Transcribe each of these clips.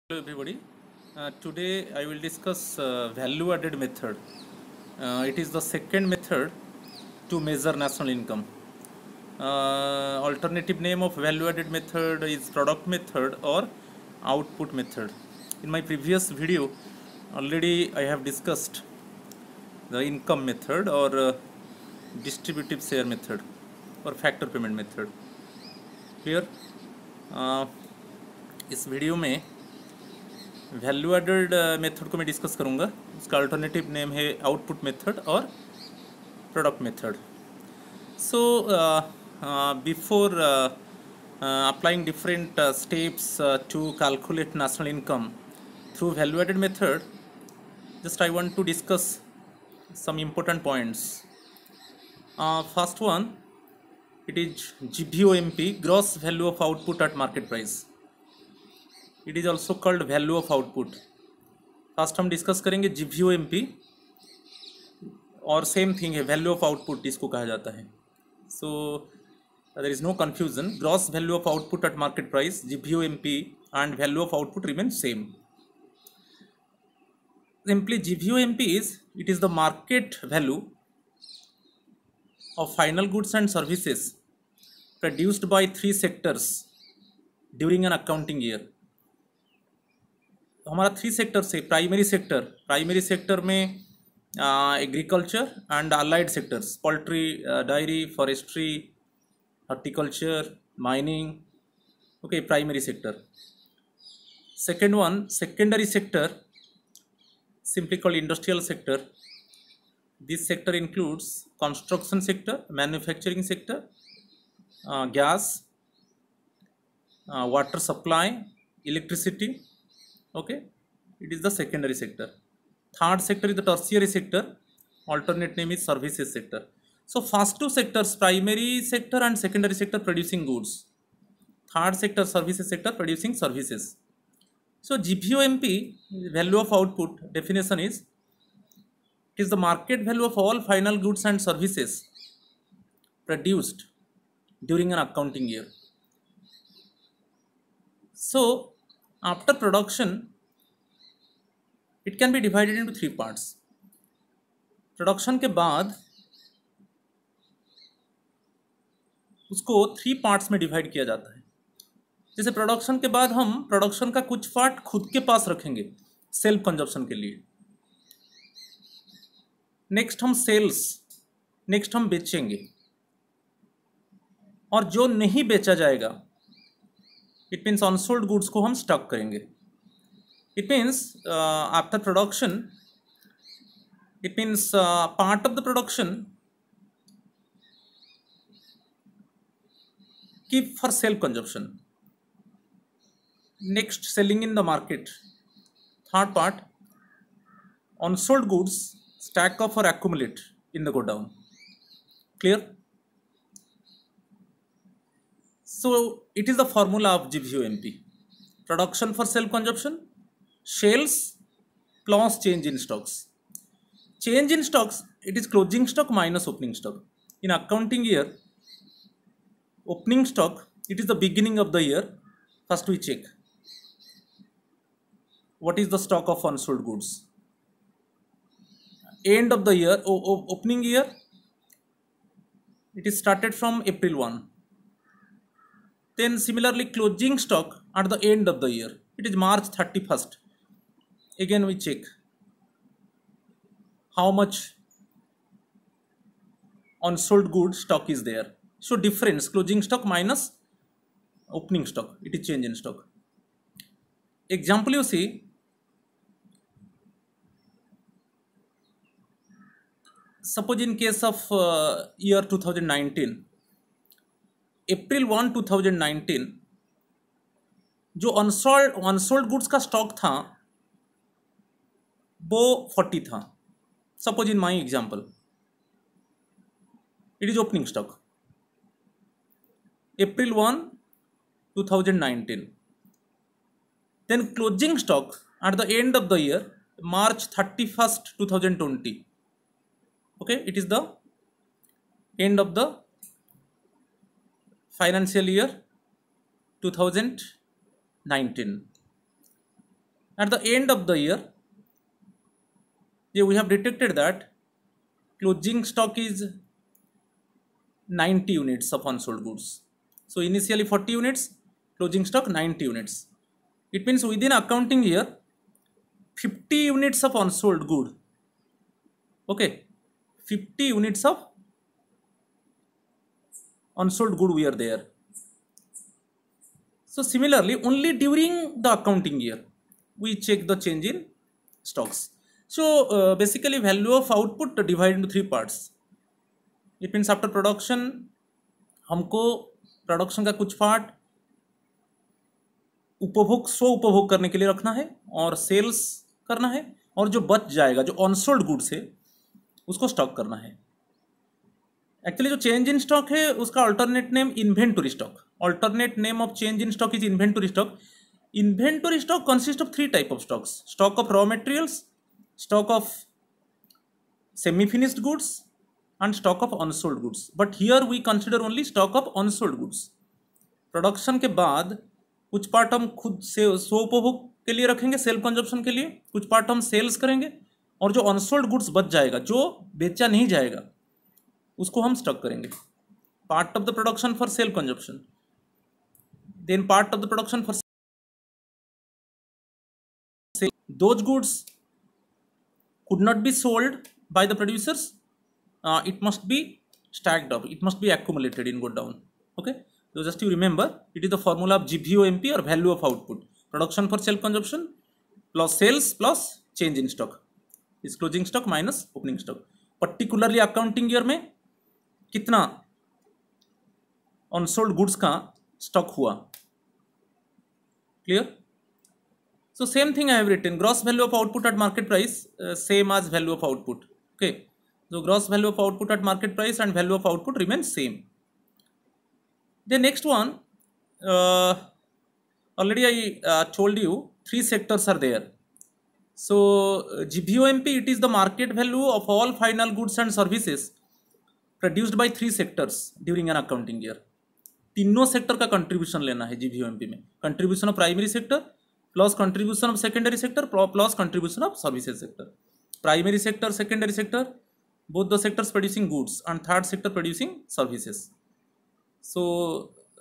Hello everybody. Today I will discuss value added method. It is the second method to measure national income. Alternative name of value added method is product method or output method. In my previous video already I have discussed the income method or distributive share method or factor payment method. Here इस video में value added method को मैं discuss करूंगा. उसका alternative name है output method और product method. So before applying different steps to calculate national income through value added method, just I want to discuss some important points. First one, it is GVOMP, gross value of output at market price. It is also called value of output. First हम discuss करेंगे GVOMP और same thing है value of output इसको कहा जाता है. So there is no confusion. Gross value of output at market price GVOMP and value of output remain same. Simply GVOMP it is the market value of final goods and services produced by three sectors during an accounting year. हमारा three sector से primary sector में agriculture and allied sectors, poultry, diary, forestry, horticulture, mining. Okay, primary sector. Second one, secondary sector, simply called industrial sector. This sector includes construction sector, manufacturing sector, gas, water supply, electricity. Okay, it is the secondary sector. Third sector is the tertiary sector. Alternate name is services sector. So first two sectors, primary sector and secondary sector, producing goods. Third sector, services sector, producing services. So GVOMP, value of output, definition is it is the market value of all final goods and services produced during an accounting year. So after production, it can be divided into three parts. Production के बाद उसको three parts में divide किया जाता है. जैसे production के बाद हम प्रोडक्शन का कुछ पार्ट खुद के पास रखेंगे सेल्फ कंजप्शन के लिए. नेक्स्ट हम सेल्स, नेक्स्ट हम बेचेंगे. और जो नहीं बेचा जाएगा, इट मीन्स अनसोल्ड गुड्स को हम स्टॉक करेंगे. It means after production, it means part of the production keep for self consumption. Next, selling in the market. Third part, unsold goods stack up और accumulate in the godown. Clear? So it is the formula of GVOMP. Production for self-consumption, sales plus change in stocks. Change in stocks, it is closing stock minus opening stock. In accounting year, opening stock, it is the beginning of the year. First we check what is the stock of unsold goods. End of the year, opening year, it is started from April 1. Then similarly closing stock at the end of the year, it is March 31st. Again we check how much unsold goods stock is there. So difference, closing stock minus opening stock, it is change in stock. Example you see, suppose in case of year 2019, April 1, 2019 जो unsold goods का stock था वो 40 था. Suppose in my example, it is opening stock April 1, 2019. Then closing stock at the end of the year, March 31st, 2020. Okay, it is the end of the financial year 2019. At the end of the year, we have detected that closing stock is 90 units of unsold goods. So initially 40 units, closing stock 90 units. It means within accounting year, 50 units of unsold good. Okay, 50 units of unsold good we are there. So similarly, only during the accounting year, we check the change in stocks. So basically value of output divided into 3 parts. It means after production हमको production का कुछ part उपभोग स्व उपभोग करने के लिए रखना है और सेल्स करना है, और जो बच जाएगा जो अनसोल्ड गुड्स है उसको स्टॉक करना है. एक्चुअली जो चेंज इन स्टॉक है उसका alternate name inventory stock. Alternate name of change in stock is inventory stock. Inventory stock consist of 3 type of stocks: stock of raw materials, stock of semi finished goods and stock of unsold goods. But here we consider only stock of unsold goods. Production के बाद कुछ part हम खुद से स्वोपभोग के लिए रखेंगे, self consumption के लिए, कुछ पार्ट हम सेल्स करेंगे, और जो अनसोल्ड गुड्स बच जाएगा, जो बेचा नहीं जाएगा, उसको हम स्टॉक करेंगे. Part of the production for self consumption, then part of the production for sale. Those goods could not be sold by the producers. It must be stacked up, it must be accumulated in godown. Okay, so just you remember, it is the formula of GVOMP or value of output. Production for self consumption plus sales plus change in stock is closing stock minus opening stock. Particularly accounting year में कितना unsold goods का stock हुआ. Clear? So same thing I have written, gross value of output at market price, same as value of output. Okay, so gross value of output at market price and value of output remains same. The next one, already I told you 3 sectors are there. So GVOMP, it is the market value of all final goods and services produced by 3 sectors during an accounting year. तीनों sector का contribution लेना है GVOMP में. Contribution of primary sector plus contribution of secondary sector plus contribution of services sector. Primary sector, secondary sector, both the sectors producing goods, and third sector producing services. So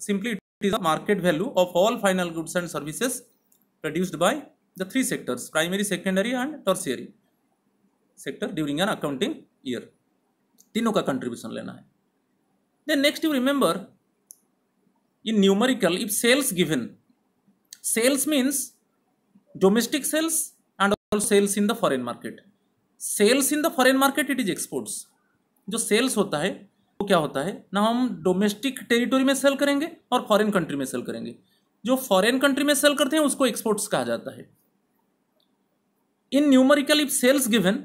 simply it is the market value of all final goods and services produced by the 3 sectors, primary, secondary and tertiary sector during an accounting year. तीनों का contribution लेना है. Then next you remember, in numerical, if sales given, sales means domestic sales and also sales in the foreign market. Sales in the foreign market it is exports. जो sales होता है वो क्या होता है ना, हम डोमेस्टिक टेरिटोरी में सेल करेंगे और फॉरेन कंट्री में सेल करेंगे. जो फॉरेन कंट्री में सेल करते हैं उसको एक्सपोर्ट्स कहा जाता है. In numerical if sales given,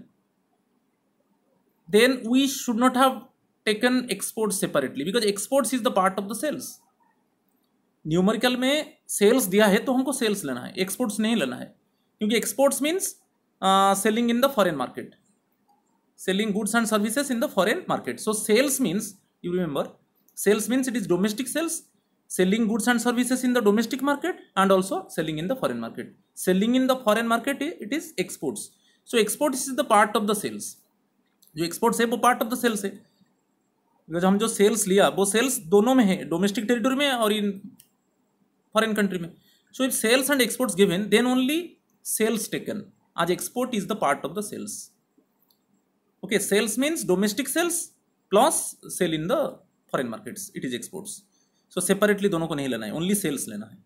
then we should not have taken export separately, because exports is the part of the sales. Numerical में सेल्स दिया है तो हमको सेल्स लेना है, एक्सपोर्ट्स नहीं लेना है, क्योंकि exports means selling in the foreign market, selling goods and services in the foreign market. So sales means, you remember, sales means it is domestic sales, selling goods and services in the domestic market and also selling in the foreign market. Selling in the foreign market it is exports. So exports is the part of the sales. जो exports है वो part of the sales है, because हम जो sales लिया वो sales दोनों में है, domestic territory में और in foreign country में. So if sales and exports given, then only sales taken as export is the part of the sales. Okay, sales means domestic sales plus sale in the foreign markets, it is exports. So separately दोनों को नहीं लेना है, only sales लेना है.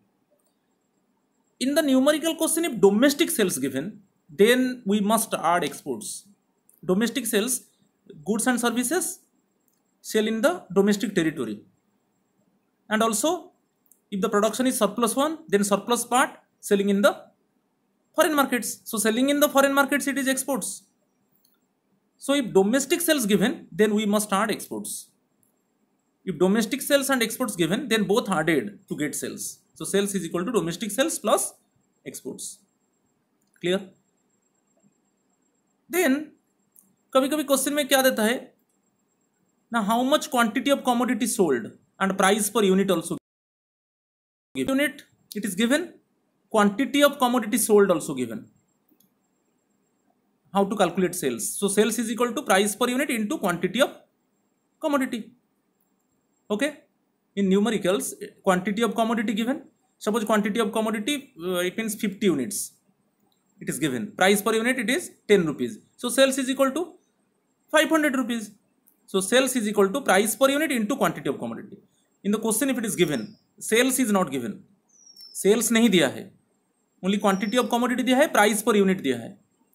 In the numerical question, if domestic sales given, then we must add exports. Domestic sales, goods and services sell in the domestic territory, and also if the production is surplus one, then surplus part selling in the foreign markets. So selling in the foreign markets it is exports. So if domestic sales given, then we must add exports. If domestic sales and exports given, then both added to get sales. So sales is equal to domestic sales plus exports. Clear? Then कभी कभी question में क्या देता है ना, how much quantity of commodity sold and price per unit also. Unit it is given, quantity of commodity sold also given. How to calculate sales? So sales is equal to price per unit into quantity of commodity. Okay, in numericals, quantity of commodity given. Suppose quantity of commodity it means 50 units, it is given. Price per unit it is 10 rupees. So sales is equal to 500 rupees. So sales is equal to price per unit into quantity of commodity. In the question if it is given, sales is not given, sales नहीं दिया है, only quantity of commodity दिया है, price per unit दिया है,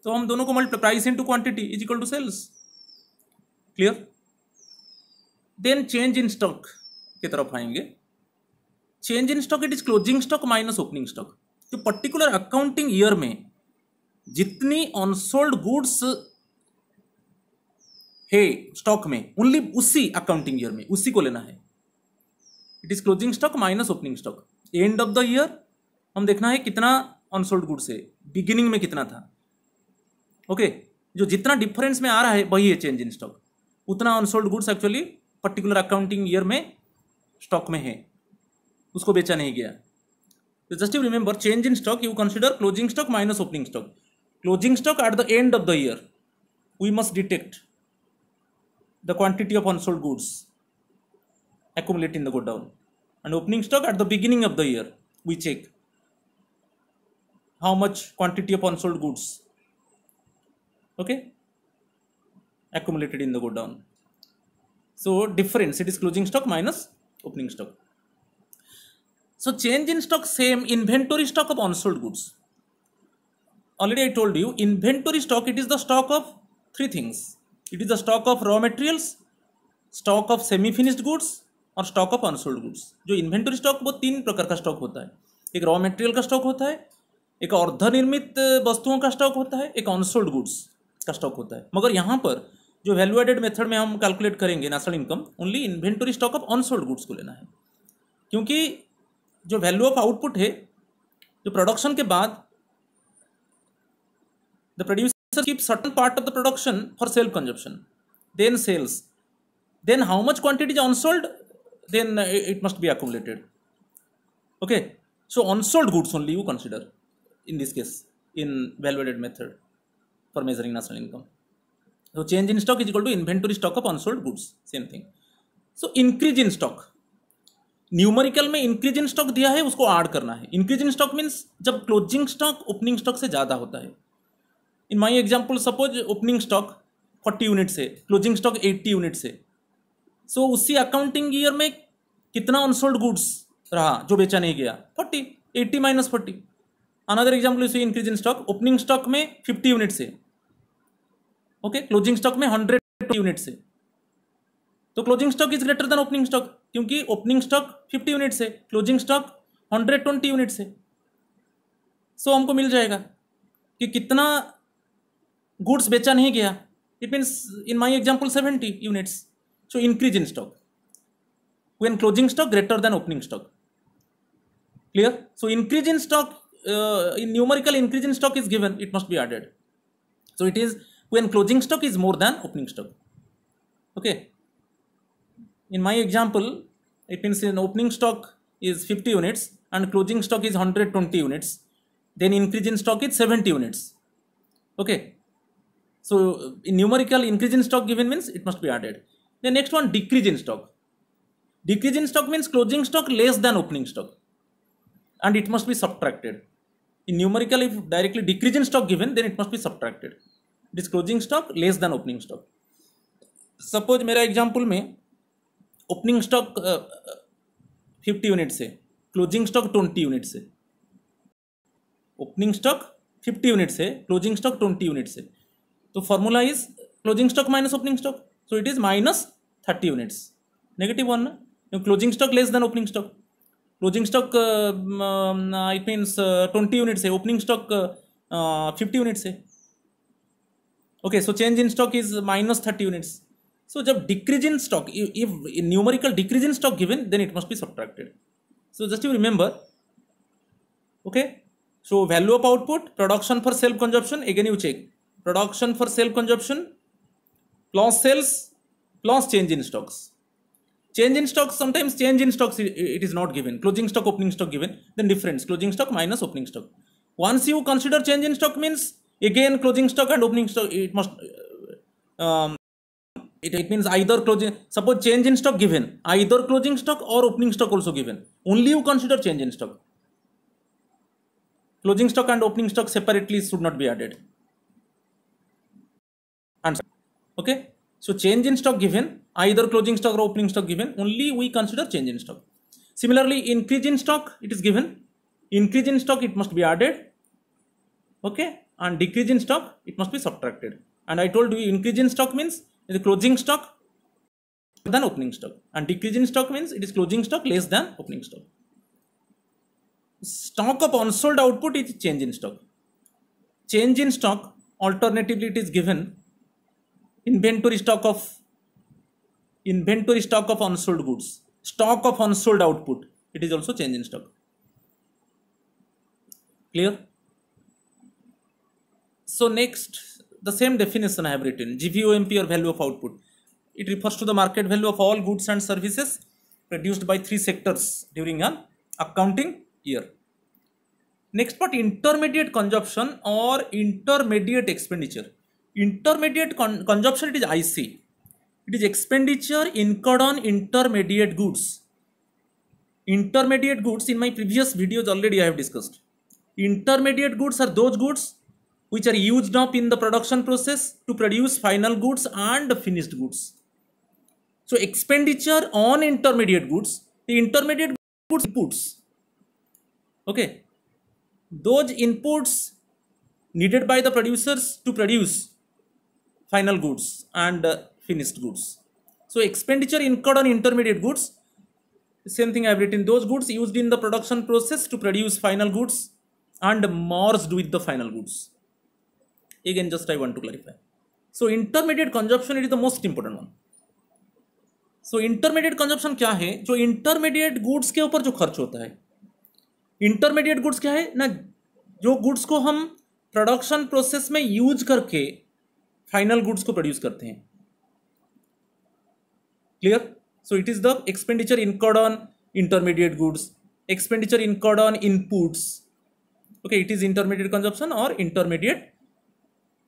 तो हम दोनों को multiply, price into quantity is equal to sales. Clear? Then change in stock की तरफ आएंगे. Change in stock it is closing stock minus opening stock. जो पर्टिकुलर अकाउंटिंग ईयर में जितनी अनसोल्ड गुड्स है स्टॉक में, ओनली उसी अकाउंटिंग ईयर में उसी को लेना है. It is closing stock minus opening stock. End of the year हम देखना है कितना अनसोल्ड गुड्स है, बिगिनिंग में कितना था. ओके, जो जितना डिफरेंस में आ रहा है वही है चेंज इन स्टॉक. उतना unsold goods actually particular accounting year में स्टॉक में है, उसको बेचा नहीं गया. तो just you remember, change in stock you consider closing stock minus opening stock. Closing stock at the end of the year we must detect the quantity of unsold goods accumulate in the godown, and opening stock at the beginning of the year we check how much quantity of unsold goods, okay, accumulated in the godown. So difference, it is closing stock minus opening stock. So change in stock, same inventory stock of unsold goods. Already I told you, inventory stock it is the stock of three things. It is the stock of raw materials, stock of semi finished goods और stock of unsold goods. जो inventory stock वो तीन प्रकार का stock होता है. एक raw material का स्टॉक होता है, एक अर्धनिर्मित वस्तुओं का स्टॉक होता है, एक अनसोल्ड गुड्स का स्टॉक होता है. मगर यहाँ पर जो वैल्यू एडेड मेथड में हम कैलकुलेट करेंगे national income, only inventory stock of unsold goods को लेना है. क्योंकि जो वैल्यू ऑफ आउटपुट है, जो प्रोडक्शन के बाद the producer keep certain part of the production for self consumption, then sales, then how much quantity is unsold, then it must be accumulated. Okay, so unsold goods only you consider in this case in value added method for measuring national income. So change in stock is equal to inventory stock of unsold goods, same thing. So increase in stock, numerical में increase in stock दिया है, उसको add करना है. Increase in stock means जब closing stock opening stock से ज़्यादा होता है. In my example, suppose opening stock 40 unit से, क्लोजिंग स्टॉक 80 यूनिट से. सो उसी अकाउंटिंग ईयर में कितना अनसोल्ड गुड्स रहा जो बेचा नहीं गया? 40. 80 minus 40. Another example is increase in stock, opening stock में 50 यूनिट से, ओके, क्लोजिंग स्टॉक में 100 यूनिट से. तो closing stock is greater than opening stock, क्योंकि ओपनिंग स्टॉक 50 यूनिट से, क्लोजिंग स्टॉक 120 यूनिट से. सो हमको मिल जाएगा कि कितना गुड्स बेचा नहीं गया. It means in my example 70 units. So increase in stock when closing stock greater than opening stock. Clear? So increase in stock, in numerical increase in stock is given, it must be added. So it is when closing stock is more than opening stock. Okay, in my example it means in opening stock is 50 units and closing stock is 120 units, then increase in stock is 70 units. Okay, so in numerical increase in stock given means it must be added. The next one, decrease in stock. Decrease in stock means closing stock less than opening stock and it must be subtracted. In numerical, if directly decrease in stock given, then it must be subtracted. It is closing stock less than opening stock. Suppose मेरा example में opening stock 50 unit से, closing stock 20 unit से. Opening stock 50 unit से, closing stock 20 unit से. तो formula is closing stock minus opening stock. So it is minus 30 units. Negative one ना, closing stock less than opening stock. Closing stock it means 20 unit से, opening stock 50 unit से. Okay, so change in stock is minus 30 units. So जब decrease in stock, if numerical decrease in stock given, then it must be subtracted. So just you remember, okay. So value of output, production for self consumption. Again you check production for self consumption plus sales plus change in stocks. Change in stock, sometimes change in stocks it is not given. Closing stock, opening stock given, then difference closing stock minus opening stock. Once you consider change in stock means again closing stock and opening stock it must it means either closing, suppose change in stock given, either closing stock or opening stock also given, only you consider change in stock. Closing stock and opening stock separately should not be added. Answer. Okay, so change in stock given, either closing stock or opening stock given, only we consider change in stock. Similarly, increase in stock it is given, increase in stock it must be added, okay, and decrease in stock it must be subtracted. And I told you increase in stock means the closing stock than opening stock, and decrease in stock means it is closing stock less than opening stock. Stock of unsold output is change in stock. Change in stock, alternatively it is given inventory stock of unsold goods, stock of unsold output, it is also change in stock. Clear? So next, the same definition I have written, GVOMP or value of output. It refers to the market value of all goods and services produced by three sectors during an accounting year. Next part, intermediate consumption or intermediate expenditure. Intermediate consumption, it is IC. It is expenditure incurred on intermediate goods. Intermediate goods, in my previous videos already I have discussed. Intermediate goods are those goods which are used up in the production process to produce final goods and finished goods. So expenditure on intermediate goods, the intermediate goods inputs, okay, those inputs needed by the producers to produce final goods and finished goods. So expenditure incurred on intermediate goods, same thing I have written, those goods used in the production process to produce final goods and merged with the final goods. Again, just I want to clarify. So intermediate consumption, it is the most important one. So intermediate consumption क्या है? जो intermediate goods के ऊपर जो खर्च होता है, intermediate goods क्या है ना, जो goods को हम production process में use करके final goods को produce करते हैं. Clear? So it is the expenditure incurred on intermediate goods, expenditure incurred on inputs. Okay, it is intermediate consumption or intermediate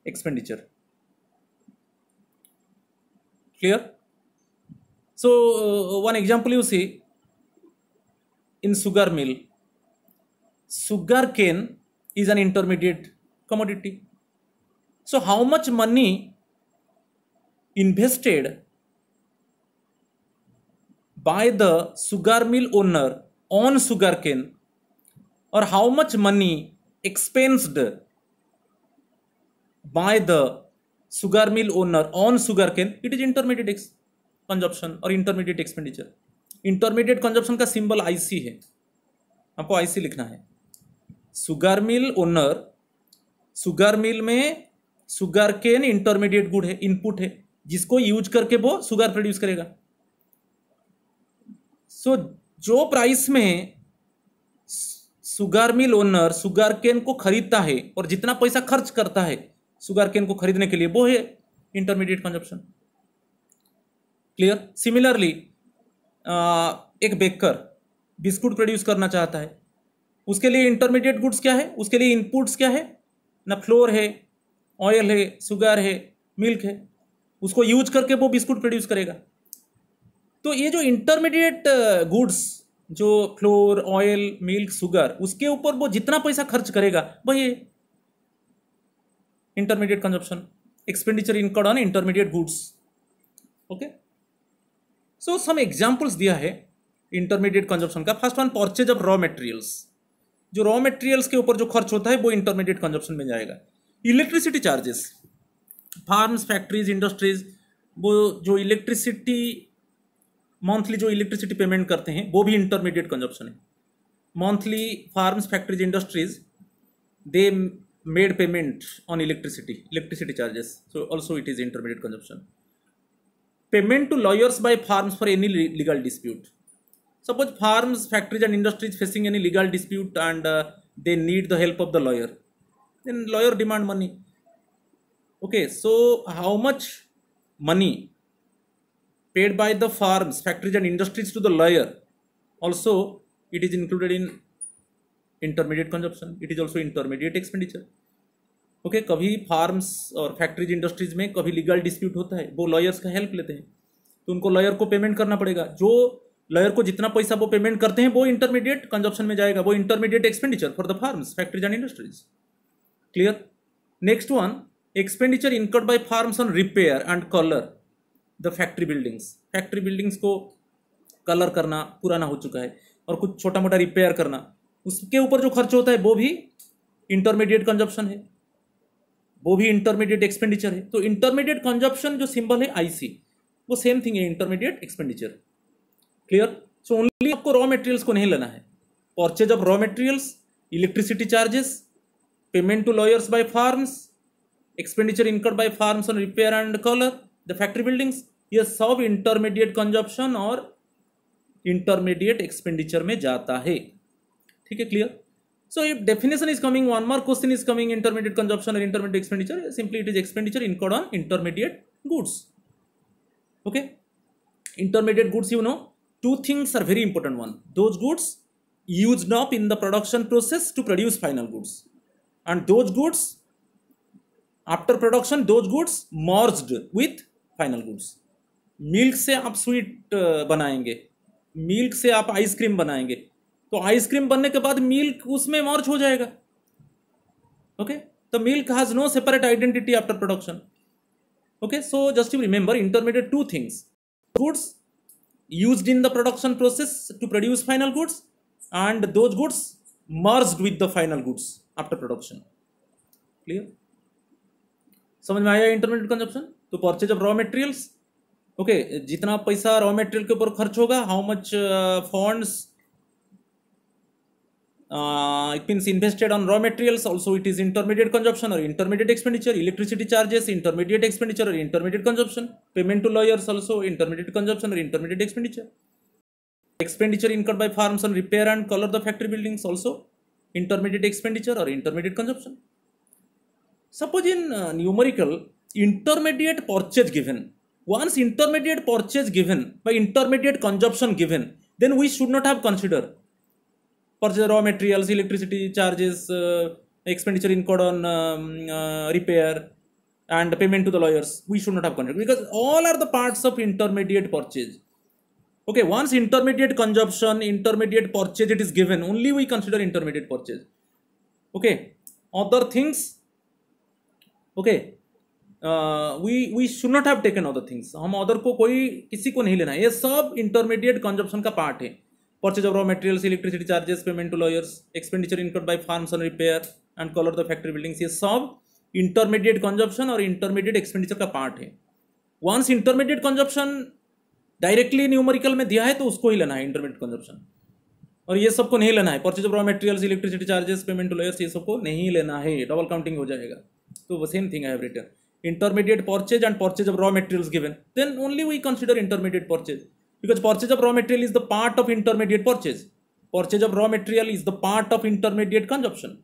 expenditure. Clear? So one example you see in sugar mill, sugar cane is an intermediate commodity. So how much money invested by the sugar mill owner on sugar cane, or how much money expensed by the sugar mill owner on sugar cane, it is intermediate consumption और intermediate expenditure. Intermediate consumption का symbol IC है, आपको IC लिखना है. Sugar mill owner, sugar mill में sugar cane intermediate good है, input है, जिसको यूज करके वो सुगर प्रोड्यूस करेगा. सो जो प्राइस में sugar mill owner sugar cane को खरीदता है और जितना पैसा खर्च करता है सुगर केन को खरीदने के लिए, वो है इंटरमीडिएट कंजप्शन. क्लियर? सिमिलरली एक बेकर बिस्कुट प्रोड्यूस करना चाहता है, उसके लिए इंटरमीडिएट गुड्स क्या है, उसके लिए इनपुट्स क्या है ना, फ्लोर है, ऑयल है, शुगर है, मिल्क है, उसको यूज करके वो बिस्कुट प्रोड्यूस करेगा. तो ये जो इंटरमीडिएट गुड्स जो फ्लोर, ऑयल, मिल्क, शुगर, उसके ऊपर वो जितना पैसा खर्च करेगा वही intermediate consumption, expenditure incurred on intermediate goods. Okay, so some examples दिया है इंटरमीडिएट कंजप्शन का. First one, purchase of raw materials. जो रॉ मटेरियल्स के ऊपर जो खर्च होता है वो इंटरमीडिएट कंजप्शन में जाएगा. Electricity charges, farms, factories, industries, वो जो इलेक्ट्रिसिटी मंथली जो इलेक्ट्रिसिटी पेमेंट करते हैं वो भी इंटरमीडिएट कंजप्शन है. Monthly farms, factories, industries they made payment on electricity charges, so also it is intermediate consumption. Payment to lawyers by farms for any legal dispute. Suppose farms, factories and industries facing any legal dispute and they need the help of the lawyer. Then lawyer demand money. Okay, so how much money paid by the farms, factories and industries to the lawyer, also it is included in intermediate consumption. It is also intermediate expenditure. Okay कभी farms और factories industries में कभी legal dispute होता है, वो lawyers का help लेते हैं, तो उनको लॉयर को पेमेंट करना पड़ेगा. जो लॉयर को जितना पैसा वो पेमेंट करते हैं वो इंटरमीडिएट कंजप्शन में जाएगा, वो intermediate expenditure for the farms, factories and industries. Clear. Next one, expenditure incurred by farms on repair and colour the factory buildings. Factory buildings को कलर करना, पुराना हो चुका है, और कुछ छोटा मोटा रिपेयर करना, उसके ऊपर जो खर्च होता है वो भी इंटरमीडिएट कंजप्शन है, वो भी इंटरमीडिएट एक्सपेंडिचर है. तो इंटरमीडिएट कंजप्शन जो सिंबल है आईसी, वो सेम थिंग है intermediate expenditure. Clear. So only आपको रॉ मटेरियल्स को नहीं लेना है. Purchase of raw materials, electricity charges, payment to lawyers by farms, expenditure incurred by farms on repair and colour the factory buildings, ये सब intermediate consumption और intermediate expenditure में जाता है. ठीक है. Clear. So if definition is coming, one more question is coming, intermediate consumption or intermediate expenditure, simply it is expenditure incurred on intermediate goods. Okay. Intermediate goods, you know, two things are very important. One, those goods used up in the production process to produce final goods, and those goods after production, those goods merged with final goods. Milk से आप sweet बनाएंगे, milk से आप ice cream बनाएंगे, तो ice cream बनने के बाद मिल्क उसमें मर्ज हो जाएगा. Okay. The milk has no separate identity after production. Okay. So just you remember intermediate two things, goods used in the production process to produce final goods, and those goods merged with the final goods after production. Clear. समझ में आया intermediate consumption. तो purchase of raw materials, okay, जितना पैसा raw material के ऊपर खर्च होगा, how much funds it means invested on raw materials, also it is intermediate consumption or intermediate expenditure. Electricity charges, intermediate expenditure or intermediate consumption. Payment to lawyers, also intermediate consumption or intermediate expenditure. Expenditure incurred by farms on repair and color the factory buildings, also intermediate expenditure or intermediate consumption. Suppose in numerical, intermediate purchase given, once intermediate purchase given by intermediate consumption given, then we should not have considered purchase raw materials, electricity charges, expenditure incurred on repair and payment to the lawyers. We should not have considered, because all are the parts of intermediate purchase. Okay, once intermediate consumption, intermediate purchase it is given, only we consider intermediate purchase. Okay, other things, okay, we should not have taken other things. हम other को कोई किसी को नहीं लेना है, ये सब intermediate consumption का part है. Purchase of raw materials, electricity charges, payment to lawyers, expenditure incurred by farms on repair and color the factory buildings, ये सब intermediate consumption और intermediate expenditure का part है. Once intermediate consumption directly numerical में दिया है तो उसको ही लेना है intermediate consumption, और ये सबको नहीं लेना है. Purchase of raw materials, electricity charges, payment to lawyers, ये सबको नहीं लेना है, double counting हो जाएगा. तो वो same thing I have written. Intermediate purchase and purchase of raw materials given, then only we consider intermediate purchase. Because purchase of raw material is the part of intermediate purchase. Purchase of raw material is the part of intermediate consumption.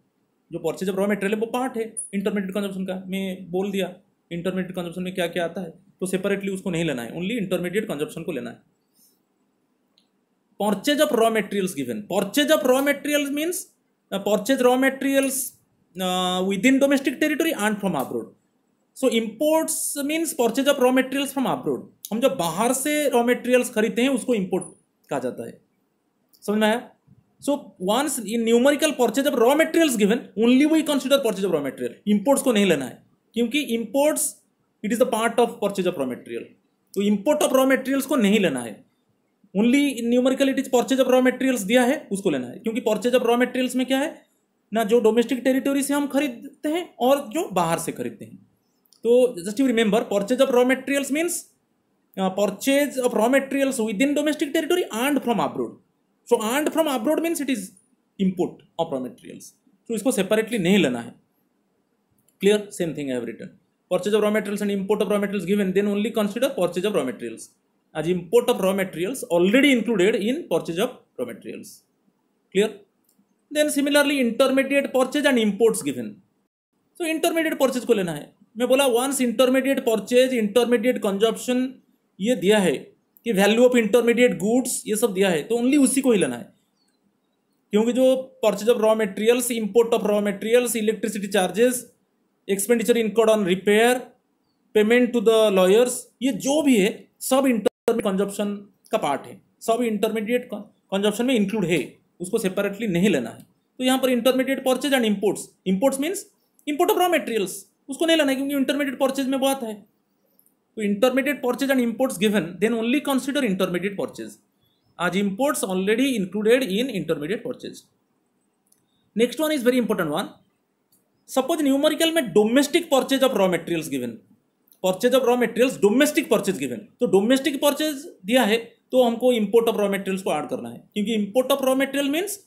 जो purchase of raw material है वो part है intermediate consumption का. मैं बोल दिया intermediate consumption में क्या क्या आता है, तो separately उसको नहीं लेना है, only intermediate consumption को लेना है. Purchase of raw materials given. Purchase of raw materials means purchase raw materials within domestic territory and from abroad. So imports means purchase of raw materials from abroad. हम जब बाहर से raw materials खरीदते हैं उसको इंपोर्ट कहा जाता है. समझ में आया. So once in numerical purchase of raw materials given, only we consider purchase of raw material. Imports को नहीं लेना है, क्योंकि imports it is the part of purchase of raw material. तो इंपोर्ट ऑफ रॉ मटेरियल्स को नहीं लेना है, only in numerical it is purchase of raw materials दिया है उसको लेना है. क्योंकि परचेज ऑफ रॉ मटेरियल्स में क्या है ना, जो डोमेस्टिक टेरिटोरी से हम खरीदते हैं और जो बाहर से खरीदते हैं. तो just you remember, purchase of raw materials means purchase of raw materials within domestic territory and from abroad. So and from abroad means it is import of raw materials. So इसको separately नहीं लेना है. Clear? Same thing I have written. Purchase of raw materials and import of raw materials given, then only consider purchase of raw materials, as import of raw materials already included in purchase of raw materials. Clear? Then similarly intermediate purchase and imports given. So intermediate purchase को लेना है. मैं बोला once intermediate purchase, intermediate consumption ये दिया है, कि value of intermediate goods ये सब दिया है तो ओनली उसी को ही लेना है, क्योंकि जो purchase of raw materials, import of raw materials, electricity charges, expenditure incurred on repair, payment to the lawyers, ये जो भी है सब इंटरमीडिएट कंजप्शन का पार्ट है, सब इंटरमीडिएट कंजप्शन में इंक्लूड है, उसको सेपरेटली नहीं लेना है। तो यहाँ पर intermediate purchase and imports, imports means import of raw materials, उसको नहीं लेना है क्योंकि इंटरमीडिएट परचेज में बहुत है। तो intermediate purchase and imports given, then only consider intermediate purchase as imports already included in intermediate purchase. Next one is very important one. Suppose numerical में domestic purchase of raw materials given, purchase of raw materials domestic purchase given, तो domestic purchase दिया है तो हमको import of raw materials को add करना है, क्योंकि import of raw material means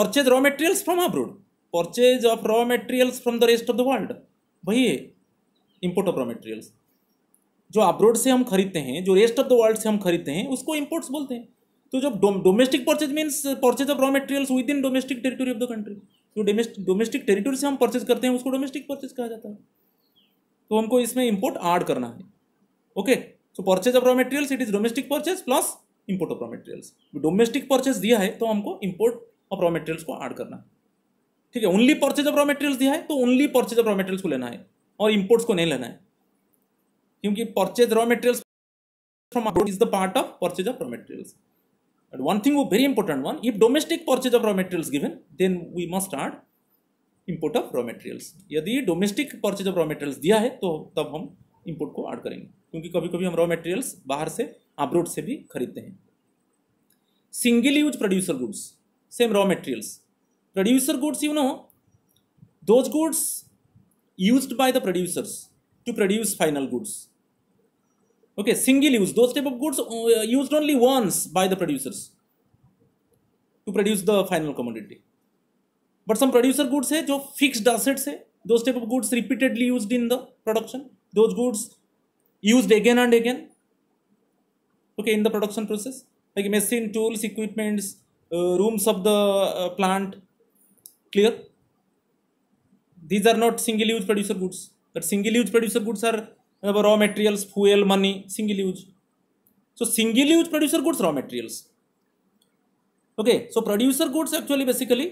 purchase raw materials from abroad, purchase of raw materials from the rest of the world, वही है import of raw materials। जो अब्रोड से हम खरीदते हैं, जो रेस्ट ऑफ द वर्ल्ड से हम खरीदते हैं, उसको इंपोर्ट्स बोलते हैं। तो जब domestic purchase means purchase of raw materials with in domestic territory of the country, जो डोमेस्टिक टेरिटरी से हम परचेज करते हैं उसको डोमेस्टिक परचेज कहा जाता है। तो हमको इसमें इंपोर्ट ऐड करना है। Okay, so purchase of raw materials it is domestic purchase plus import of raw materials. Domestic purchase दिया है तो हमको इंपोर्ट ऑफ रॉ मटेरियल्स को ऐड करना है। ठीक है, only purchase of raw materials दिया है तो only purchase of raw materials को लेना है और इंपोर्ट्स को नहीं लेना है, क्योंकि purchase raw materials from abroad is the part of purchase of raw materials. But one thing, वो very important one, if domestic purchase of raw materials given then we must add import of raw materials. यदि domestic purchase of raw materials दिया है तो तब हम import को add करेंगे, क्योंकि कभी कभी हम रॉ मटेरियल्स बाहर से अब्रॉड से भी खरीदते हैं। Single use producer goods, same raw materials. Producer goods, you know, those goods used by the producers to produce final goods. Okay, single use, those type of goods used only once by the producers to produce the final commodity. But some producer goods है जो fixed assets है, those type of goods repeatedly used in the production, those goods used again and again, okay, in the production process, like machine, tools, equipments, rooms of the plant. Clear? These are not single use producer goods. But single use producer goods are raw materials, fuel, money, single use. So single use producer goods, raw materials. Okay, so producer goods actually basically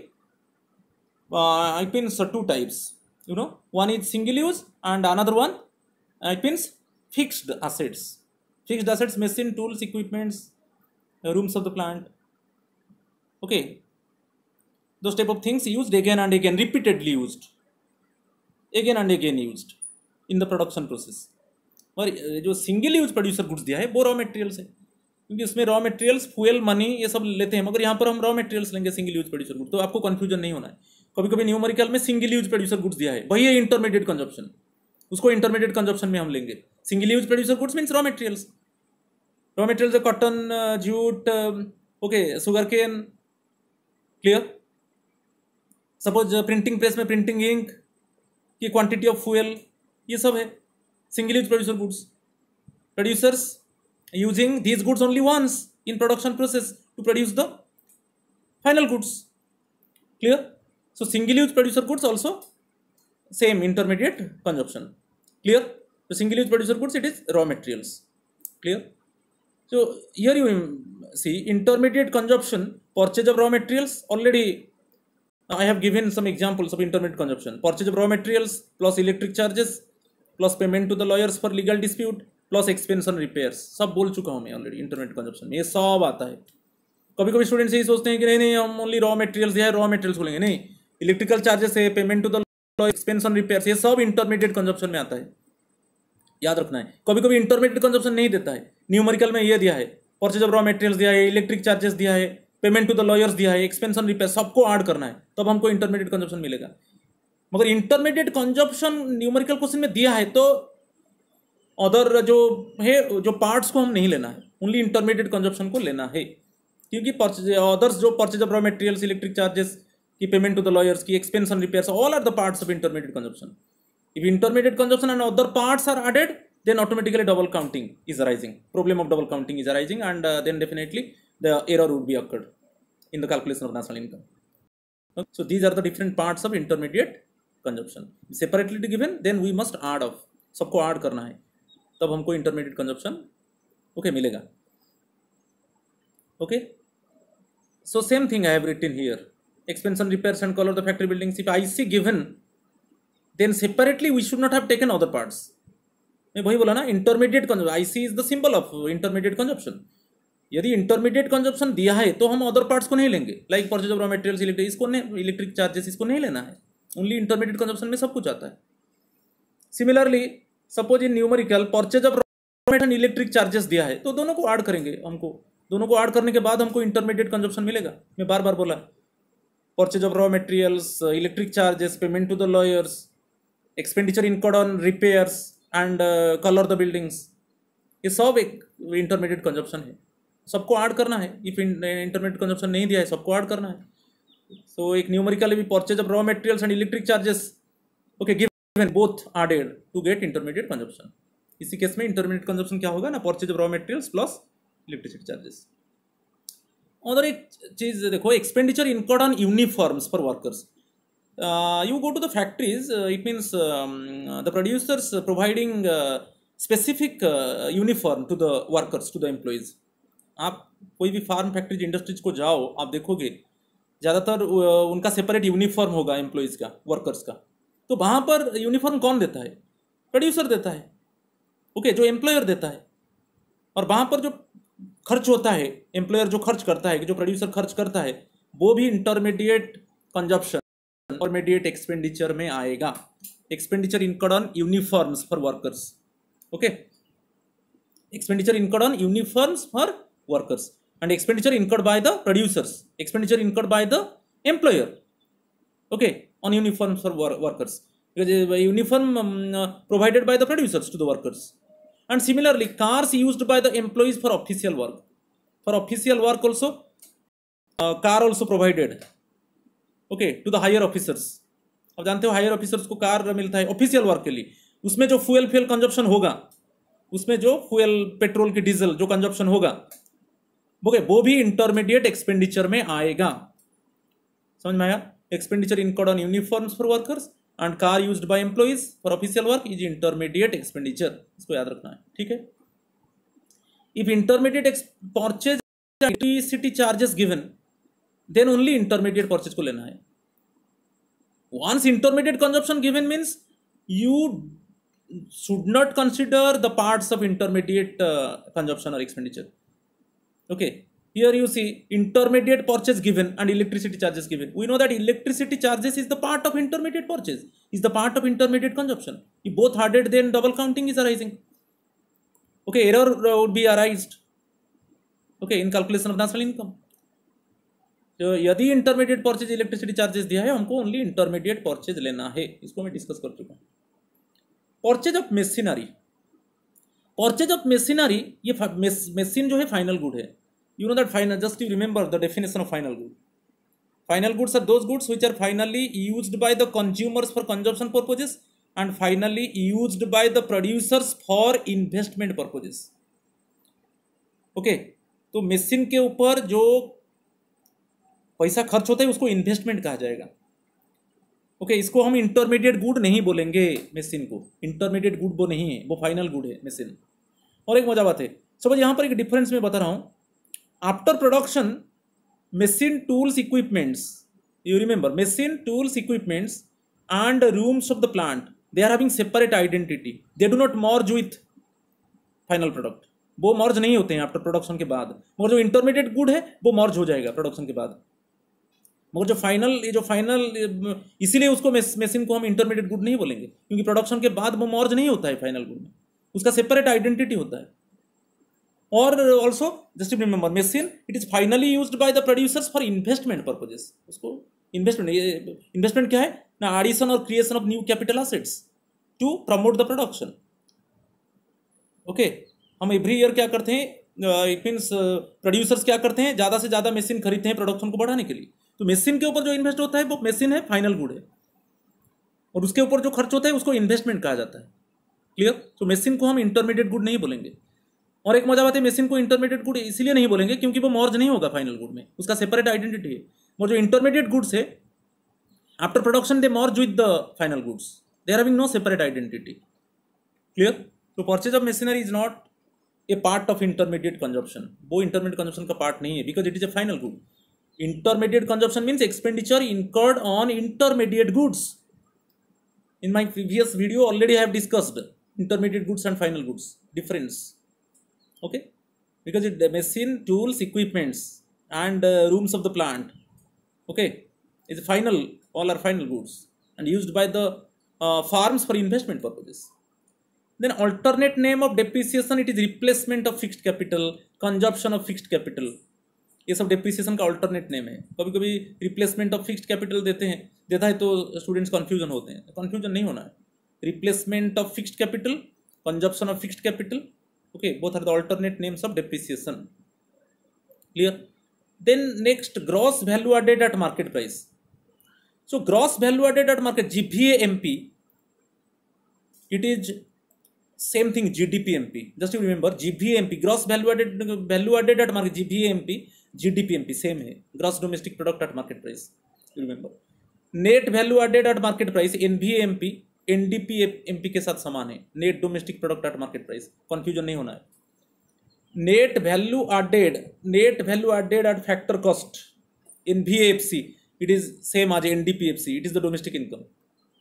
it means two types, you know, one is single use and another one it means fixed assets. Fixed assets, machine, tools, equipments, rooms of the plant. Okay, those type of things used again and again, repeatedly used, again and again used in the production process. और जो single use producer goods दिया है वो raw materials है, क्योंकि उसमें raw materials, fuel, money ये सब लेते हैं, मगर यहाँ पर हम रॉ मटेरियल्स लेंगे सिंगल यूज प्रोड्यूसर गुड्स। तो आपको कंफ्यूजन नहीं होना है। कभी कभी न्यूमेरिकल में सिंगल यूज प्रोड्यूसर गुड्स दिया है, वही है इंटरमीडिएट कंजप्शन, उसको इंटरमीडिएट कंजप्शन में हम लेंगे। Single use producer goods means raw materials, raw materials cotton, jute, okay, sugar cane. Clear? Suppose printing press में प्रिंटिंग इंक की क्वांटिटी ऑफ फ्यूल, ये सब है single use producer goods. Producers using these goods only once in production process to produce the final goods. Clear? So single use producer goods also same intermediate consumption. Clear? तो single use producer goods it is raw materials. Clear? So here you see intermediate consumption, purchase of raw materials. Already I have given some examples of intermediate consumption. Purchase of raw materials plus electric charges plus payment to the lawyers for legal dispute plus expense on repairs. सब बोल चुका हूँ मैं already intermediate consumption में, ये सब आता है। कभी कभी स्टूडेंट्स यही सोचते हैं कि नहीं हम ओनली रॉ मटेरियल्स दिया है, रॉ मटेरियल्स बोलेंगे, नहीं, इलेक्ट्रिकल चार्जेस है, payment to the lawyer, expense on repairs, ये सब इंटरमीडिएट कंजप्शन में आता है, याद रखना है। कभी कभी इंटरमीडिएट कंजप्शन नहीं देता है, न्यूमेरिकल में ये दिया है, परचेज ऑफ रॉ मटेरियल्स दिया है, इलेक्ट्रिक चार्जेस दिया है, पेमेंट टू द लॉयर्स दिया है, एक्सपेंस ऑन रिपेयर, सबको ऐड करना है, तब हमको इंटरमीडिएट कंजप्शन मिलेगा। मगर इंटरमीडिएट कंजप्शन न्यूमेरिकल क्वेश्चन में दिया है तो अदर जो है, जो पार्ट्स को हम नहीं लेना है, ओनली इंटरमीडिएट कंजप्शन को लेना है, क्योंकि अदर्स जो purchase of raw materials, electric charges की, पेमेंट टू द लॉयर्स की, expense on repairs, all are the parts of intermediate consumption. If intermediate consumption and other parts are added, then automatically double counting is arising. Problem of double counting is arising, and then definitely the error would be occurred in the calculation of national income. Okay? So these are the different parts of intermediate consumption. Separately given, then we must add off. सबको add करना है, तब हमको intermediate consumption okay मिलेगा। Okay, so same thing I have written here. Expansion, repairs and color the factory buildings. If IC given, then separately we should not have taken other parts. मैं वही बोला ना, intermediate consumption, IC is the symbol of intermediate consumption. यदि intermediate consumption दिया है तो हम other parts को नहीं लेंगे, like purchase of raw materials, electric, इसको नहीं, इलेक्ट्रिक चार्जेस इसको नहीं लेना है. ओनली इंटरमीडिएट कंजप्शन में सब कुछ आता है. Similarly suppose in numerical purchase of raw material and electric charges दिया है तो दोनों को ऐड करेंगे. हमको दोनों को ऐड करने के बाद हमको इंटरमीडिएट कंजप्शन मिलेगा. मैं बार बार बोला, purchase of raw materials, electric charges, payment to the lawyers, expenditure incurred on repairs and colour the buildings, ये सब एक इंटरमीडिएट कंजप्शन है. सबको ऐड करना है. इफ इंटरमीडिएट कंजप्शन नहीं दिया है सबको ऐड करना है. सो एक न्यूमेरिकली भी purchase of raw materials and electric charges, okay, given both added to get intermediate consumption. इसी केस में इंटरमीडिएट कंजप्शन क्या होगा ना, purchase of raw materials plus electricity charges. और एक चीज देखो, expenditure incurred on uniforms for workers. You go to the factories, it means the producers providing specific uniform to the workers, to the employees. आप कोई भी farm factories industries को जाओ, आप देखोगे ज़्यादातर उनका सेपरेट यूनिफॉर्म होगा एम्प्लॉयज़ का, वर्कर्स का. तो वहाँ पर यूनिफॉर्म कौन देता है? प्रोड्यूसर देता है. ओके, जो एम्प्लॉयर देता है. और वहाँ पर जो खर्च होता है, एम्प्लॉयर जो खर्च करता है, जो प्रोड्यूसर खर्च करता है, वो भी इंटरमीडिएट कंजप्शन, इंटरमीडिएट एक्सपेंडिचर में आएगा. Expenditure incurred on uniforms for workers. Okay, expenditure incurred on uniforms for workers and expenditure incurred by the producers, expenditure incurred by the employer, okay, on uniforms for workers, uniform provided by the producers to the workers. And similarly cars used by the employees for official work. For official work also car also provided, okay, to the higher officers. अब जानते हो higher officers को car मिलता है official work के लिए. उसमें जो फ्यूल कंजप्शन होगा, उसमें जो फ्यूल पेट्रोल की डीजल जो कंजप्शन होगा, ओके, वो भी इंटरमीडिएट एक्सपेंडिचर में आएगा. समझ में आया? Expenditure incurred on uniforms for workers and car used by employees for official work is intermediate expenditure. इसको याद रखना है, ठीक है. If intermediate purchase electricity charges given, then only intermediate purchase को लेना है. Once intermediate consumption given means you should not consider the parts of intermediate consumption or expenditure. Okay, here you see intermediate purchase given and electricity charges given. We know that electricity charges is the part of intermediate purchase, is the part of intermediate consumption. If both added, then double counting is arising. Okay, error would be arised, okay, in calculation of national income. तो यदि intermediate purchase electricity charges दिया है, हमको only intermediate purchase लेना है. इसको मैं discuss कर चुका हूँ. Purchase of machinery. Purchase of machinery, ये मशीन जो है फाइनल गुड है. You know that final, just you remember the definition of final good. Final goods are those goods which are finally used by the consumers for consumption purposes and finally used by the producers for investment purposes. Okay, तो machine के ऊपर जो पैसा खर्च होता है उसको investment कहा जाएगा. ओके, इसको हम इंटरमीडिएट गुड नहीं बोलेंगे. मशीन को इंटरमीडिएट गुड वो नहीं है, वो फाइनल गुड है मशीन. और एक मजा बात है, समझ यहाँ पर एक डिफरेंस मैं बता रहा हूँ. After production machine tools equipments, you remember, machine tools equipments and rooms of the plant, they are having separate identity. They do not merge with final product. वो मर्ज नहीं होते हैं आफ्टर प्रोडक्शन के बाद. मगर जो इंटरमीडिएट गुड है वो मर्ज हो जाएगा प्रोडक्शन के बाद. मगर जो फाइनल, इसीलिए उसको मशीन को हम इंटरमीडिएट गुड नहीं बोलेंगे, क्योंकि प्रोडक्शन के बाद वो मर्ज नहीं होता है फाइनल गुड में. उसका सेपरेट आइडेंटिटी होता है. और also just remember, machine it is finally used by the producers for investment purposes. उसको इन्वेस्टमेंट क्या है ना, एडिशन और creation of new capital assets to promote the production. Okay, हम एवरी ईयर क्या करते हैं, इट मीन्स प्रोड्यूसर्स क्या करते हैं, ज़्यादा से ज़्यादा मशीन खरीदते हैं प्रोडक्शन को बढ़ाने के लिए. तो मशीन के ऊपर जो इन्वेस्ट होता है वो मशीन है, फाइनल गुड है. और उसके ऊपर जो खर्च होता है उसको इन्वेस्टमेंट कहा जाता है. क्लियर? तो मशीन को हम इंटरमीडिएट गुड नहीं बोलेंगे. और एक मजा बात है, मशीन को इंटरमीडिएट गुड इसलिए नहीं बोलेंगे क्योंकि वो मर्ज नहीं होगा फाइनल गुड में, उसका सेपरेट आइडेंटिटी है. और जो इंटरमीडिएट गुड्स है, after production they merge with the final goods, they are having no separate identity. Clear? तो purchase of machinery is not a part of intermediate consumption, वो intermediate consumption का part नहीं है because it is a final good. Intermediate consumption means expenditure incurred on intermediate goods. In my previous video already I have discussed intermediate goods and final goods difference. Okay, because it the machine, tools, equipments and rooms of the plant, okay, is final, all are final goods and used by the farms for investment purposes. Then alternate name of depreciation, it is replacement of fixed capital, consumption of fixed capital. ये सब depreciation का alternate name है. कभी कभी replacement of fixed capital देता है तो students confusion होते हैं. कंफ्यूजन नहीं होना है. Replacement of fixed capital, consumption of fixed capital, okay, both are the alternate names of depreciation. Clear. Then next, gross value added at market price. So gross value added at market, GVAMP, it is same thing GDPMP. Just you remember GVAMP, gross value added at market. GVAMP, GDPMP same है, gross domestic product at market price. You remember net value added at market price, NVAMP, NDPMP के साथ समान है, net domestic product at market price. confusion नहीं होना है. net value added at factor cost, NVAFC, it is same as NDPFC, it is the domestic income.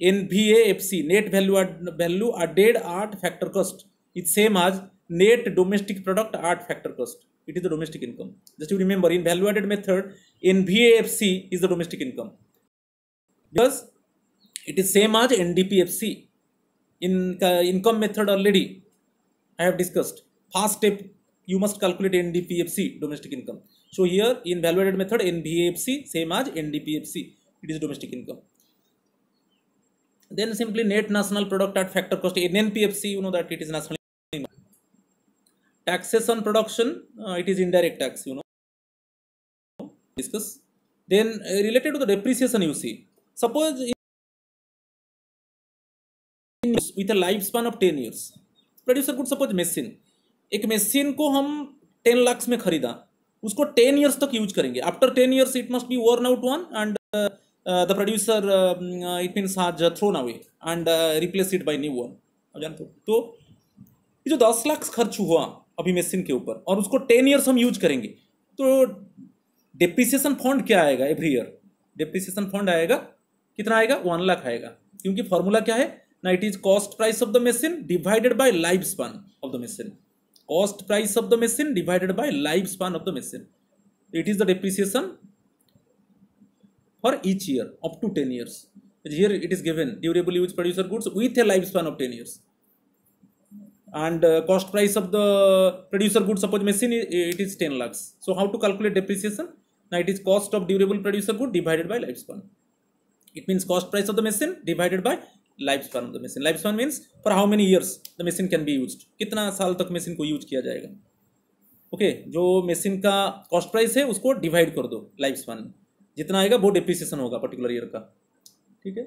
NVAFC, net value added at factor cost, it's same as net domestic product at factor cost. It is the domestic income. Just you remember, in value added method, NVAFC is the domestic income because it is same as NDPFC. In income method already I have discussed. First step, you must calculate NDPFC, domestic income. So here in value added method, NVAFC same as NDPFC, it is domestic income. Then simply net national product at factor cost, NNPFC, you know that it is national. Taxes on production, it is indirect tax, you know, discuss. Then related to the depreciation, you see, suppose with a lifespan of 10 years, producer could suppose machine, एक machine को हम 10 lakhs में खरीदा, उसको 10 years तक use करेंगे. After 10 years it must be worn out one and the producer it means has thrown away and replace it by new one. तो ये जो 10 लाख खर्च हुआ अभी मशीन के ऊपर और उसको 10 इयर्स हम यूज करेंगे, तो डेप्रिसिएशन फंड क्या आएगा एवरी ईयर? डेप्रिसिएशन फंड आएगा कितना आएगा? 1 लाख आएगा. क्योंकि फॉर्मूला क्या है ना, it is cost price of the machine divided by life span of the machine. Cost price of the machine divided by life span of the machine. It is the depreciation for each year up to 10 years. Here it is given durable use producer goods with a lifespan of 10 years. And cost price of the producer goods, suppose machine it is 10 lakhs. So how to calculate depreciation? Now it is cost of durable producer good divided by lifespan. It means cost price of the machine divided by lifespan of the machine. Lifespan means for how many years the machine can be used. कितना साल तक machine को use किया जाएगा. Okay, जो machine का cost price है उसको डिवाइड कर दो लाइफ स्पान, जितना आएगा वो डेप्रिसिएशन होगा पर्टिकुलर ईयर का. ठीक है.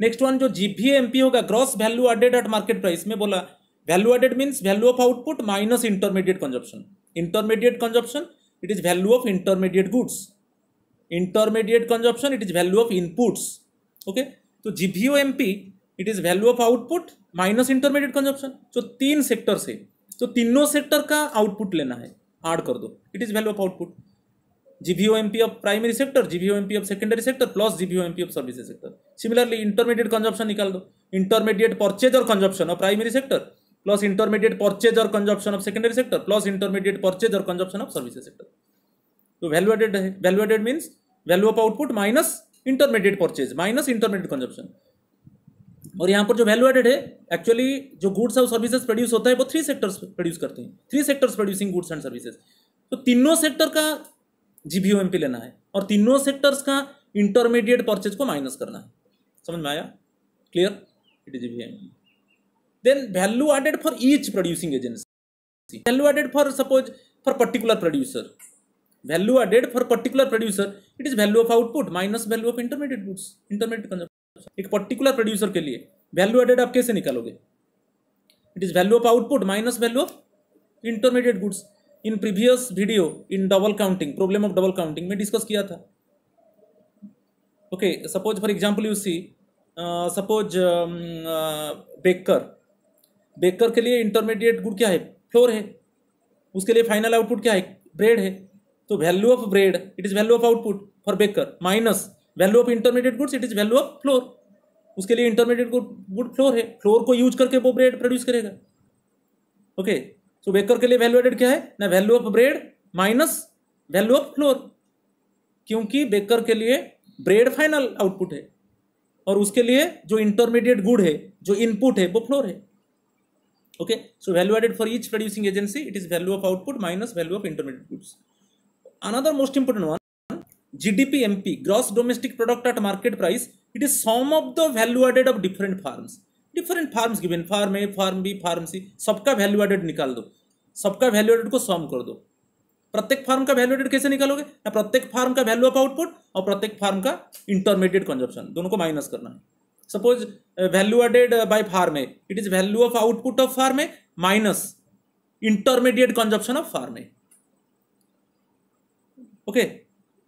नेक्स्ट वन जो GVAMP होगा, gross value added at market price में बोला. Value added means value of output minus intermediate consumption. Intermediate consumption it is value of intermediate goods. Intermediate consumption it is value of inputs. Okay, तो GVAMP it is value of output minus intermediate consumption. जो 3 sector से, तो तीनों sector का output लेना है, add कर दो, it is value of output. GVAMP of primary sector, GVAMP of secondary sector plus GVAMP of services sector. Similarly, intermediate consumption निकाल दो. Intermediate purchase or consumption of primary sector plus intermediate purchase or consumption of secondary sector plus intermediate purchase or consumption of services sector. तो value added है. Value added means value of output minus intermediate purchase minus intermediate consumption. और यहाँ पर जो value added है, actually जो goods और services produce होता है वो 3 सेक्टर्स प्रोड्यूस करते हैं. 3 sectors producing goods and services. तो तीनों सेक्टर का GVAMP लेना है और तीनों सेक्टर्स का इंटरमीडिएट परचेज को माइनस करना है. समझ में आया? Clear? It is GVAMP. Then value added for each producing agency. Value added for suppose for particular producer. Value added for particular producer it is value of output minus value of intermediate goods, intermediate consumption. एक particular producer के लिए value added आप कैसे निकालोगे? It is value of output minus value of intermediate goods. In previous video in double counting, problem of double counting में discuss किया था. Okay, suppose for example you see, suppose baker के लिए intermediate good क्या है? Floor है, उसके लिए फाइनल आउटपुट क्या है, ब्रेड है। तो value of bread it is value of output for baker minus value of intermediate goods it is value of floor, उसके लिए इंटरमीडिएट गुड फ्लोर है, फ्लोर को यूज करके वो ब्रेड प्रोड्यूस करेगा। ओके, सो बेकर के लिए वैल्यू एडेड क्या है ना, value of bread minus value of floor, क्योंकि बेकर के लिए ब्रेड फाइनल आउटपुट है और उसके लिए जो इंटरमीडिएट गुड है, जो इनपुट है, वो फ्लोर है। Okay, so value added for each producing agency it is value of output minus value of intermediate goods. Another most important one, GDP MP, gross domestic product at market price, it is sum of the value added of different farms. Different farms given, farm A, farm B, farm C, सबका value added निकाल दो, सबका value added को सम कर दो। प्रत्येक firm का value added कैसे निकालोगे ना, प्रत्येक फार्म का वैल्यू ऑफ आउटपुट और प्रत्येक फार्म का इंटरमीडिएट कंजप्शन दोनों को माइनस करना है। Suppose value added by firm A, it is value of output of firm A minus intermediate consumption of firm A. Okay,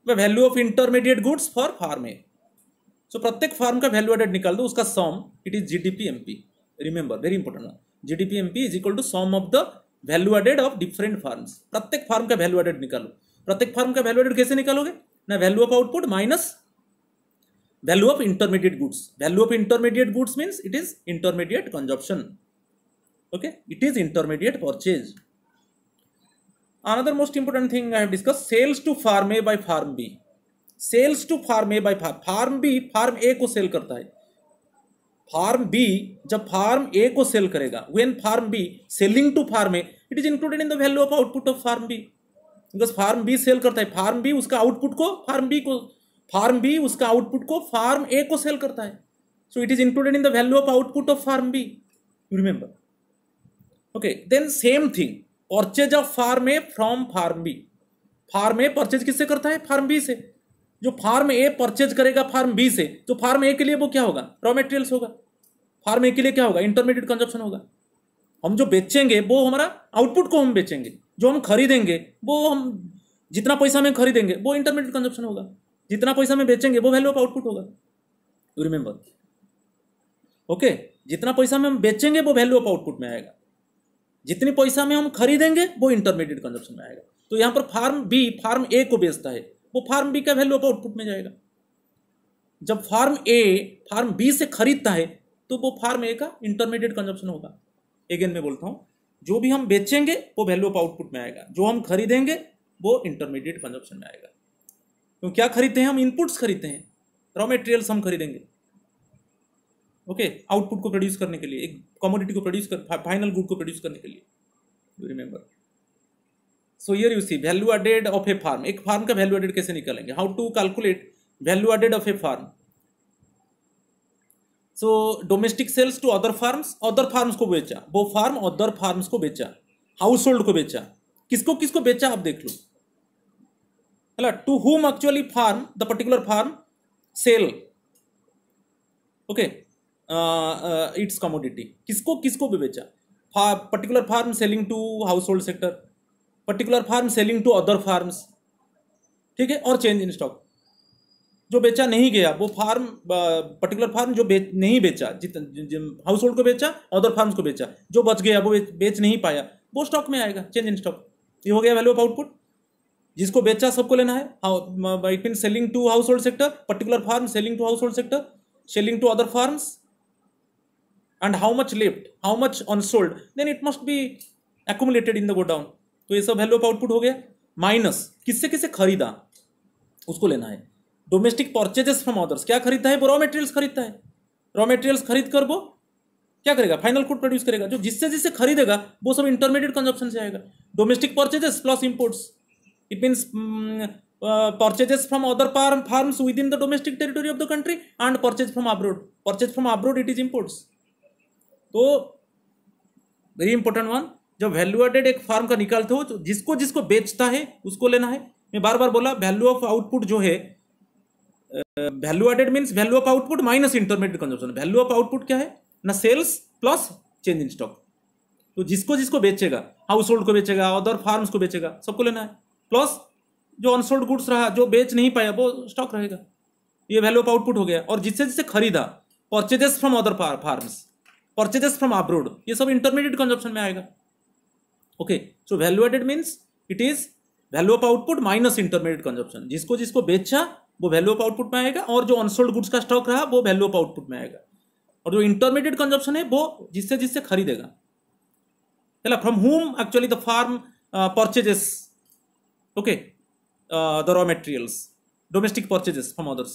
value of intermediate goods for firm A. So प्रत्येक firm का value added निकाल दो, उसका sum it is GDP MP। Remember, very important one, GDP MP is equal to sum of the value added of different firms. प्रत्येक firm का value added निकालो। प्रत्येक firm का वैल्यू एडेड कैसे निकालोगे ना, value of output minus value of intermediate goods. Value of intermediate goods means it is intermediate consumption. Okay, it is intermediate purchase. Another most important thing I have discussed, sales to farm A by farm B. Sales to farm A by farm B, farm A को sell करता है। Firm B जब farm A को cell करेगा, when farm B selling to farm A, it is included in the value of output of farm B, because farm B sell करता है, firm B उसका output को firm B उसका output को firm A को sell करता है। So it is included in the value of output of farm B. You remember? Okay, then same thing. Purchase of firm A from firm B. Firm A purchase किससे करता है, firm B से। जो firm A purchase करेगा firm B से, तो firm A के लिए वो क्या होगा, रॉ मटेरियल्स होगा। फार्म ए के लिए क्या होगा, इंटरमीडिएट कंजप्शन होगा। हम जो बेचेंगे वो हमारा आउटपुट को हम बेचेंगे, जो हम खरीदेंगे वो हम जितना पैसा में खरीदेंगे वो इंटरमीडिएट कंजप्शन होगा, जितना पैसा में बेचेंगे वो वैल्यू ऑफ आउटपुट होगा। You remember? ओके, जितना पैसा में हम बेचेंगे वो वैल्यू ऑफ आउटपुट में आएगा, जितनी पैसा में हम खरीदेंगे वो इंटरमीडिएट कंजप्शन में आएगा। तो यहां पर फार्म बी फार्म ए को बेचता है, वो फार्म बी का वैल्यू ऑफ आउटपुट में जाएगा। जब फार्म ए फार्म बी से खरीदता है तो वो फार्म ए का इंटरमीडिएट कंजप्शन होगा। अगेन मैं बोलता हूं, जो भी हम बेचेंगे वो वैल्यू ऑफ आउटपुट में आएगा, जो हम खरीदेंगे वो इंटरमीडिएट कंजप्शन में आएगा। तो क्या खरीदते हैं हम, इनपुट्स खरीदते हैं, रॉ मटेरियल्स हम खरीदेंगे। ओके, आउटपुट को प्रोड्यूस करने के लिए, एक कमोडिटी को प्रोड्यूस कर, फाइनल गुड को प्रोड्यूस करने के लिए। You remember? So here you see value added of a firm. एक फार्म का वैल्यू एडेड कैसे निकालेंगे, how to calculate value added of a firm. So domestic sales to other firms को बेचा, वो फार्म अदर फार्म्स को बेचा, house hold को बेचा, किसको किसको बेचा आप देख लो, है, to whom actually firm the particular firm sell. Okay, it's commodity, किसको किसको भी बेचा, particular firm selling to household sector, particular firm selling to other firms, ठीक है। और चेंज इन स्टॉक, जो बेचा नहीं गया वो फार्म, पर्टिकुलर फार्म जो नहीं बेचा, हाउस होल्ड को बेचा, अदर फार्म्स को बेचा, जो बच गया वो बेच नहीं पाया वो स्टॉक में आएगा, चेंज इन स्टॉक। ये हो गया वैल्यू ऑफ आउटपुट। जिसको बेचा सबको लेना है, it mean selling to household sector, particular firm selling to household sector, selling to other firms, and how much left, how much unsold, then it must be accumulated in the go down। तो ये सब value of output हो गया। Minus किससे किससे खरीदा उसको लेना है, डोमेस्टिक परचेजेस फ्रॉम अदर्स, क्या खरीदता है वो रॉ मटेरियल्स खरीदता है, रॉ मटेरियल्स खरीद कर वो क्या करेगा, फाइनल गुड प्रोड्यूस करेगा। जो जिससे जिससे खरीदेगा वो सब इंटरमीडिएट कंजप्शन से आएगा। Domestic purchases plus imports, it means purchases from other farms within the domestic territory of the country and purchase from abroad, it is imports। तो वेरी इंपॉर्टेंट वन, जब वैल्यू एडेड एक firm का निकालते हो तो जिसको जिसको बेचता है उसको लेना है। मैं बार बार बोला, वैल्यू ऑफ आउटपुट जो है, value added means value of output minus intermediate consumption. Value of output क्या है ना, sales plus change in stock. तो जिसको जिसको बेचेगा, हाउस होल्ड को बेचेगा, अदर फार्म्स को बेचेगा, सबको लेना है, प्लस जो अनसोल्ड गुड्स रहा, जो बेच नहीं पाया वो स्टॉक रहेगा। ये वैल्यू ऑफ आउटपुट हो गया। और जिससे जिससे खरीदा, purchases from other firms, purchases from abroad, ये सब इंटरमीडिएट कंजप्शन में आएगा। Okay, so value added means it is value of output minus intermediate consumption. जिसको जिसको बेचा वो वैल्यू ऑफ आउटपुट में आएगा, और जो अनसोल्ड गुड्स का स्टॉक रहा वो वैल्यू ऑफ आउटपुट में आएगा, और जो इंटरमीडिएट कंजप्शन है वो जिससे जिससे खरीदेगा। From whom actually the farm purchases, okay, the raw materials, domestic purchases from others.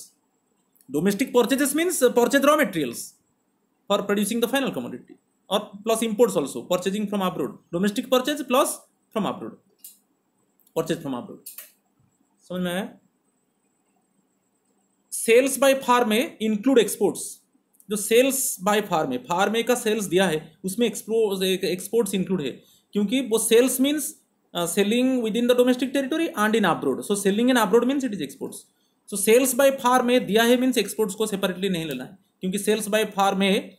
Domestic purchases means purchase raw materials for producing the final commodity, or plus imports also, purchasing from abroad, domestic purchase plus from abroad, purchase from abroad. समझ में आया? Sales by firm में include exports. जो sales by firm का sales दिया है उसमें exports include है, क्योंकि वो sales means selling within the domestic territory and in abroad. So selling in abroad means it is exports. So sales by firm में दिया है मीन्स एक्सपोर्ट्स को सेपरेटली नहीं लेना है, क्योंकि सेल्स बाय फार्म में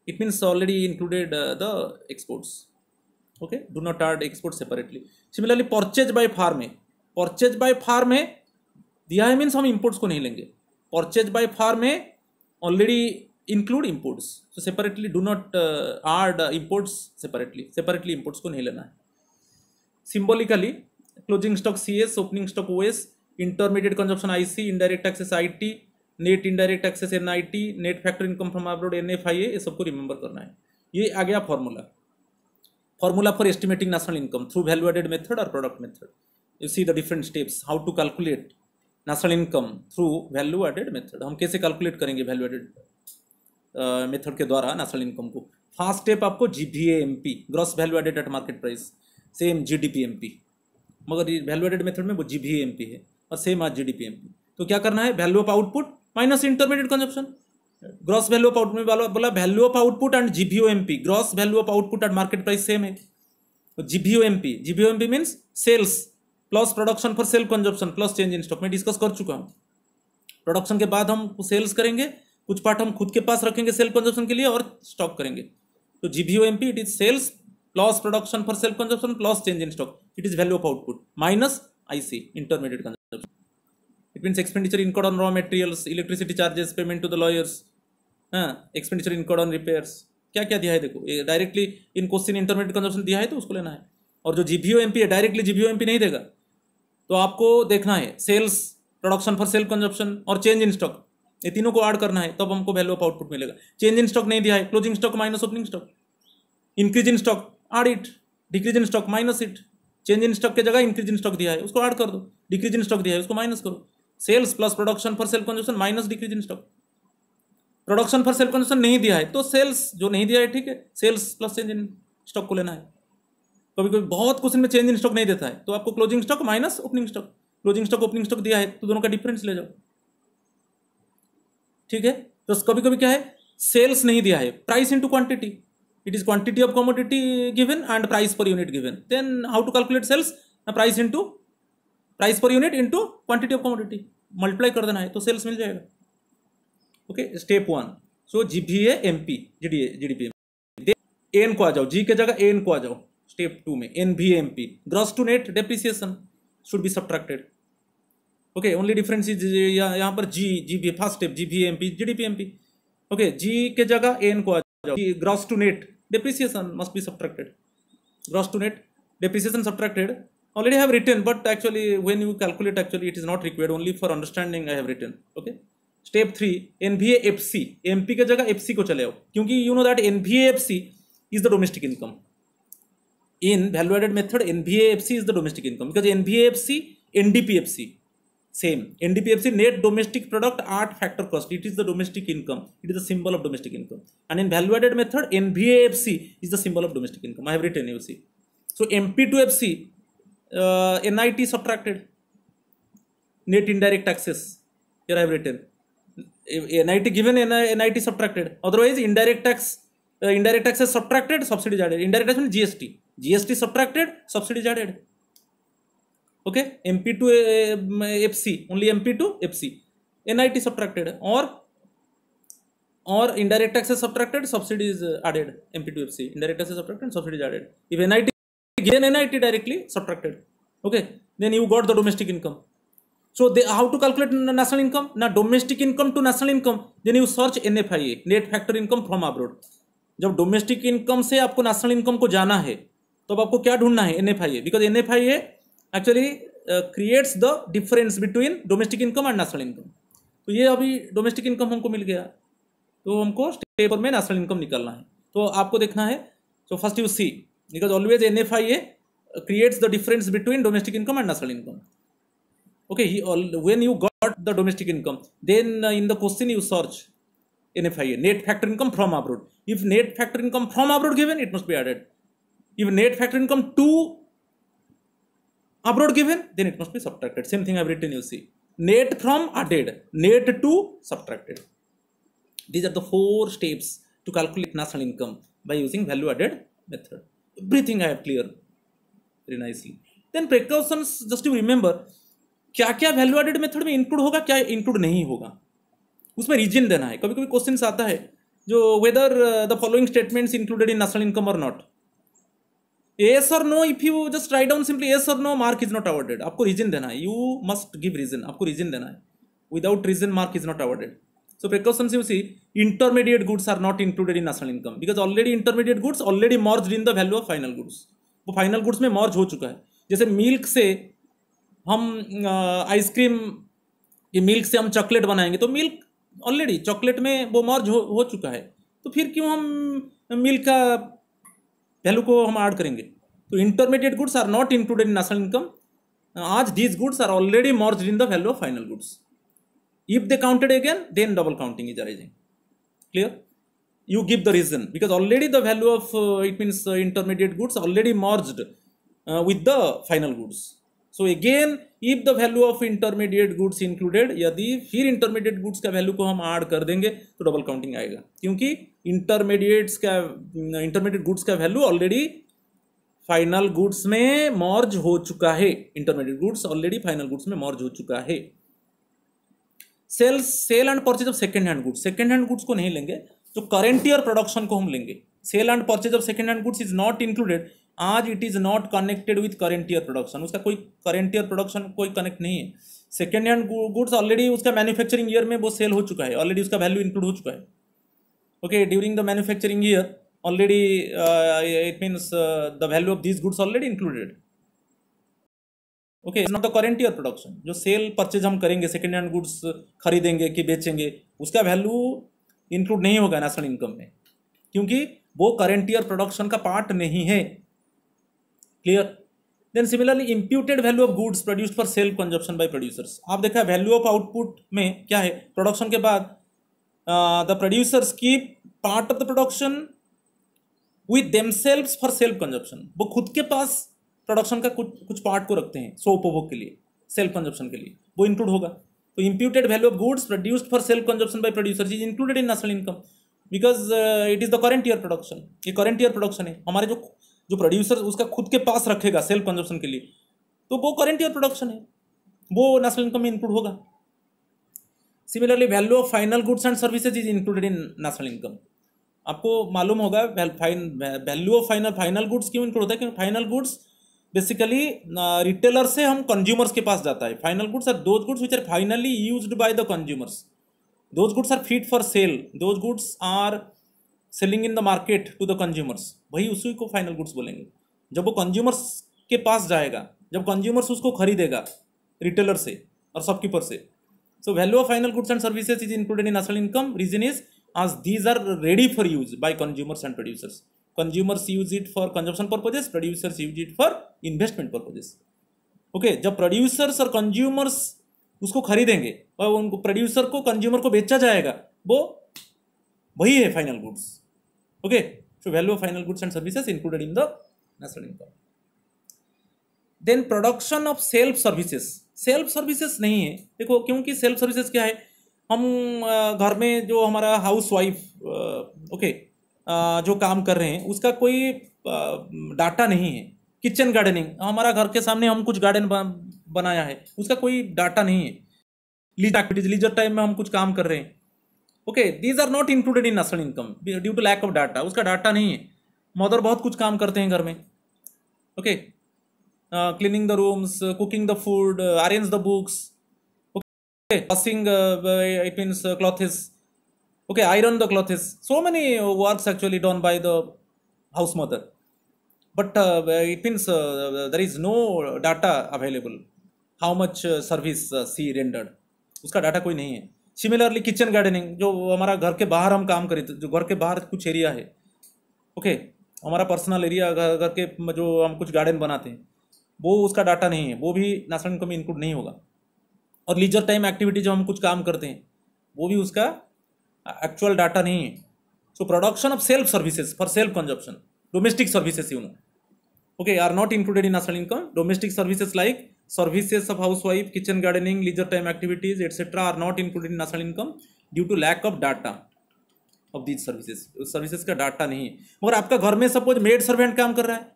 it means already included the exports. Okay, do not add export separately. Similarly purchase by firm में दिया है मीन्स हम इंपोर्ट्स को नहीं लेंगे। परचेज बाय फार्म में already include imports, so separately do not add imports separately imports को नहीं लेना है। Symbolically closing stock CS, opening stock OS, intermediate consumption IC, indirect taxes IT, net indirect taxes NIT, net factor income from abroad NFIA, ये सबको remember करना है। ये आ गया formula for estimating national income through value added method और product method. You see the different steps how to calculate national income through value added method. हम कैसे कैलकुलेट करेंगे वैल्यू एडेड मेथड के द्वारा नेशनल इनकम को। First step आपको GVAMP, gross value added at market price, same GDPMP, मगर value added method में वो GVAMP है और सेम आज GDPMP। तो क्या करना है, value of output minus intermediate consumption. Gross value of output में बोला value of output and GVOMP, gross value of output at market price same है। तो GVOMP means sales plus production for self consumption plus change in stock. मैं discuss कर चुका हूँ। Production के बाद हम सेल्स करेंगे, कुछ पार्ट हम खुद के पास रखेंगे सेल्फ कंजप्शन के लिए और स्टॉक करेंगे। तो GVOMP it is sales plus production for self consumption plus change in stock, it is value of output minus IC, intermediate consumption. It means expenditure incurred on raw materials, electricity charges, payment to the lawyers, expenditure incurred on repairs, क्या क्या दिया है देखो। ये directly in question intermediate consumption दिया है तो उसको लेना है। और जो GVOMP है डायरेक्टली GVOMP नहीं देगा, तो आपको देखना है sales, production for self consumption और चेंज इन स्टॉक, ये तीनों को ऐड करना है, तब हमको वैल्यू ऑफ आउटपुट मिलेगा। चेंज इन स्टॉक नहीं दिया है, closing stock minus opening stock, increase in stock add it, decrease in stock minus it. Change in stock के जगह इंक्रीज इन स्टॉक दिया है उसको ऐड कर दो, डिक्रीज इन स्टॉक दिया है उसको माइनस करो। Sales plus production for self consumption minus decrease in stock. Production for self consumption नहीं दिया है तो सेल्स जो नहीं दिया है, ठीक है, sales plus change in stock को लेना है। कभी कभी बहुत क्वेश्चन में चेंज इन स्टॉक नहीं देता है, तो आपको closing stock minus opening stock, closing stock opening stock दिया है तो दोनों का डिफरेंस ले जाओ, ठीक है। तो कभी कभी क्या है, सेल्स नहीं दिया है, price into quantity, it is quantity of commodity given and price per unit given, then how to calculate sales, price per unit into quantity of commodity, multiply कर देना है तो सेल्स मिल जाएगा। Okay, step 1। So GVAMP, GDPMP, N को आ जाओ, जी के जगह एन को आ जाओ। स्टेप 2 में NVAMP, gross to net depreciation should be subtracted. Okay, only difference is यहाँ पर GV first step GVAMP GDPMP. Okay, G के जगह N को आ जाओ, gross to net depreciation must be subtracted. Gross to net depreciation subtracted. Already I have written, but actually when you calculate, actually it is not required. Only for understanding I have written. Okay. Step 3 NVAFC. MP के जगह FC को चले आओ, क्योंकि you know that NVAFC is the domestic income. In value added method, NVAFC is the domestic income, because NVAFC, NDPFC, same. NDPFC, net domestic product at factor cost, it is the domestic income, it is the symbol of domestic income. And in value added method, NVAFC is the symbol of domestic income. I have written, you see. So MP to FC, NIT subtracted, net indirect taxes, here I have written. NIT given, NIT subtracted. Otherwise indirect taxes subtracted, subsidies added. Indirect tax means GST subtracted, subsidies added. Okay, MP to FC, only MP to FC. NIT subtracted, or indirect taxes subtracted, subsidies added. MP to FC, indirect taxes subtracted, subsidies added. If NIT given, NIT directly subtracted. Okay, then you got the domestic income. So how to calculate national income? Now domestic income to national income, then you search NFIA, net factor income from abroad. जब domestic income से आपको national income को जाना है तो अब आपको क्या ढूंढना है, NFIA, because NFIA actually creates the difference between domestic income and national income. तो ये अभी डोमेस्टिक इनकम हमको मिल गया, तो हमको स्टेप में नेशनल इनकम निकालना है। तो आपको देखना है, तो first you see, because always NFIA creates the difference between domestic income and national income. Okay, when you got the domestic income, then in the question you search NFIA, net factor income from abroad. If net factor income from abroad given, it must be added. If net factor income to abroad given, then it must be subtracted. Same thing I've written, you see. Net from added, net to subtracted. These are the 4 steps to calculate national income by using value added method. Everything I have clear very nicely. Then precautions, just to remember, क्या क्या value added method में include होगा, क्या include नहीं होगा, उसमें reason देना है। कभी कभी क्वेश्चन आता है जो whether the following statements included in national income और not, yes or no, if you just write down simply yes or no, mark is not awarded. आपको रीजन देना है, you must give reason, आपको reason देना है, without reason mark is not awarded. So precautions you see, intermediate goods are not included in national income because already intermediate goods already merged in the value of final goods. वो final goods में merge हो चुका है। जैसे milk से हम ice cream, ये milk से हम चॉकलेट बनाएंगे, तो मिल्क ऑलरेडी चॉकलेट में वो मर्ज हो चुका है, तो फिर क्यों हम मिल्क का वैल्यू को हम ऐड करेंगे। तो intermediate goods are not included in national income as these goods are already merged in the value of final goods. If they counted again, then double counting is arising. Clear? You give the reason because already the value of it means intermediate goods already merged with the final goods. So again, if the value of intermediate goods included, यदि फिर intermediate goods का value को हम add कर देंगे तो double counting आएगा, क्योंकि intermediate goods का value already फाइनल गुड्स में मर्ज हो चुका है। Intermediate goods already final goods में मर्ज हो चुका है। Sale and purchase of second hand goods, second hand goods को नहीं लेंगे, जो करेंट ईयर प्रोडक्शन को हम लेंगे। Sale and purchase of second hand goods is not included as it is not connected with current year production. उसका कोई current year production कोई कनेक्ट नहीं है। सेकेंड हैंड गुड्स ऑलरेडी उसका मैन्युफैक्चरिंग ईयर में वो सेल हो चुका है, ऑलरेडी उसका वैल्यू इंक्लूड हो चुका है। Okay, during the manufacturing year already it means the value of these goods already included. Okay, not the current year production. जो सेल परचेज हम करेंगे, सेकेंड हैंड गुड्स खरीदेंगे कि बेचेंगे, उसका वैल्यू इंक्लूड नहीं होगा नेशनल इनकम में, क्योंकि वो करेंट ईयर प्रोडक्शन का पार्ट नहीं है। Clear? Then similarly imputed value of goods produced for self consumption by producers. आप देखा वैल्यू ऑफ आउटपुट में क्या है, प्रोडक्शन के बाद the producers keep part of the production with themselves for self consumption. वो खुद के पास प्रोडक्शन का कुछ पार्ट को रखते हैं स्व उपभोग के लिए, सेल्फ कंजप्शन के लिए, वो इंक्लूड होगा। तो imputed value of goods produced for self consumption by producers is included in national income because it is the current year production। ये current year production है। हमारे जो प्रोड्यूसर उसका खुद के पास रखेगा सेल्फ कंजप्शन के लिए, तो वो करंट ईयर प्रोडक्शन है, वो नेशनल इनकम में इंक्लूड होगा। Similarly value of final goods and services is included in national income. आपको मालूम होगा वैल्यू ऑफ फाइनल गुड्स क्यों इंक्लूड होता है, क्योंकि फाइनल गुड्स बेसिकली रिटेलर से हम कंज्यूमर्स के पास जाता है। Final goods are those goods which are finally used by the consumers, those goods are fit for sale, those goods are selling in the market to the consumers, वही उसी को final goods बोलेंगे। जब वो कंज्यूमर्स के पास जाएगा, जब consumers उसको खरीदेगा रिटेलर से और शॉपकीपर से, so value of final goods and services is included in national income. Reason is as these are ready for use by consumers and producers. Consumers use it for consumption purposes, producers use it for investment purposes. Okay, जब producers और consumers उसको खरीदेंगे और उनको producer को consumer को बेचा जाएगा, वो वही है final goods. Okay, so value of final goods and services included in the national income. Then production of self services, self services नहीं है। देखो, क्योंकि सेल्फ सर्विसेज क्या है, हम घर में जो हमारा हाउस वाइफ ओके जो काम कर रहे हैं उसका कोई डाटा नहीं है। किचन गार्डनिंग, हमारा घर के सामने हम कुछ गार्डन बनाया है, उसका कोई डाटा नहीं है। लीजर एक्टिविटीज, लीजर टाइम में हम कुछ काम कर रहे हैं, okay, these are not included in national income due to lack of data. उसका डाटा नहीं है। मदर बहुत कुछ काम करते हैं घर में, okay, cleaning the rooms, cooking the food, arrange the books, washing it means clothes, okay, iron the clothes, so many works actually done by the house mother, but it means there is no data available how much service she rendered, उसका data कोई नहीं है. Similarly kitchen gardening, जो हमारा घर के बाहर हम काम करें, जो घर के बाहर कुछ एरिया है, ओके, हमारा पर्सनल एरिया, घर के जो हम कुछ गार्डन बनाते हैं, वो उसका डाटा नहीं है, वो भी नेशनल इनकम में इंक्लूड नहीं होगा. और लीजर टाइम एक्टिविटी जो हम कुछ काम करते हैं, वो भी उसका एक्चुअल डाटा नहीं है. So production of self services for self consumption, domestic services okay, are not included in national income. Domestic services like services of housewife, kitchen gardening, leisure time activities, etc. are not included in national income due to lack of data of these services. Services का data नहीं है. मगर आपका घर में suppose maid servant काम कर रहा है,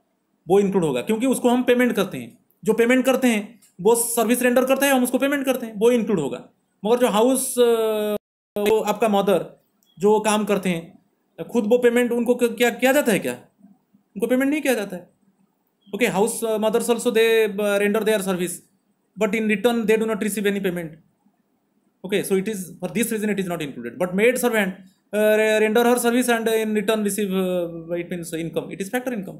वो इंक्लूड होगा, क्योंकि उसको हम पेमेंट करते हैं. जो पेमेंट करते हैं वो सर्विस रेंडर करते हैं, हम उसको पेमेंट करते हैं, वो इंक्लूड होगा. मगर जो हाउस आपका मदर जो काम करते हैं, खुद वो पेमेंट उनको क्या किया जाता है? क्या उनको पेमेंट नहीं किया जाता है. Okay, house mothers also, they render their service, but in return they do not receive any payment. Okay, so it is for this reason it is not included. But maid servant render her service and in return receive it means income. It is factor income.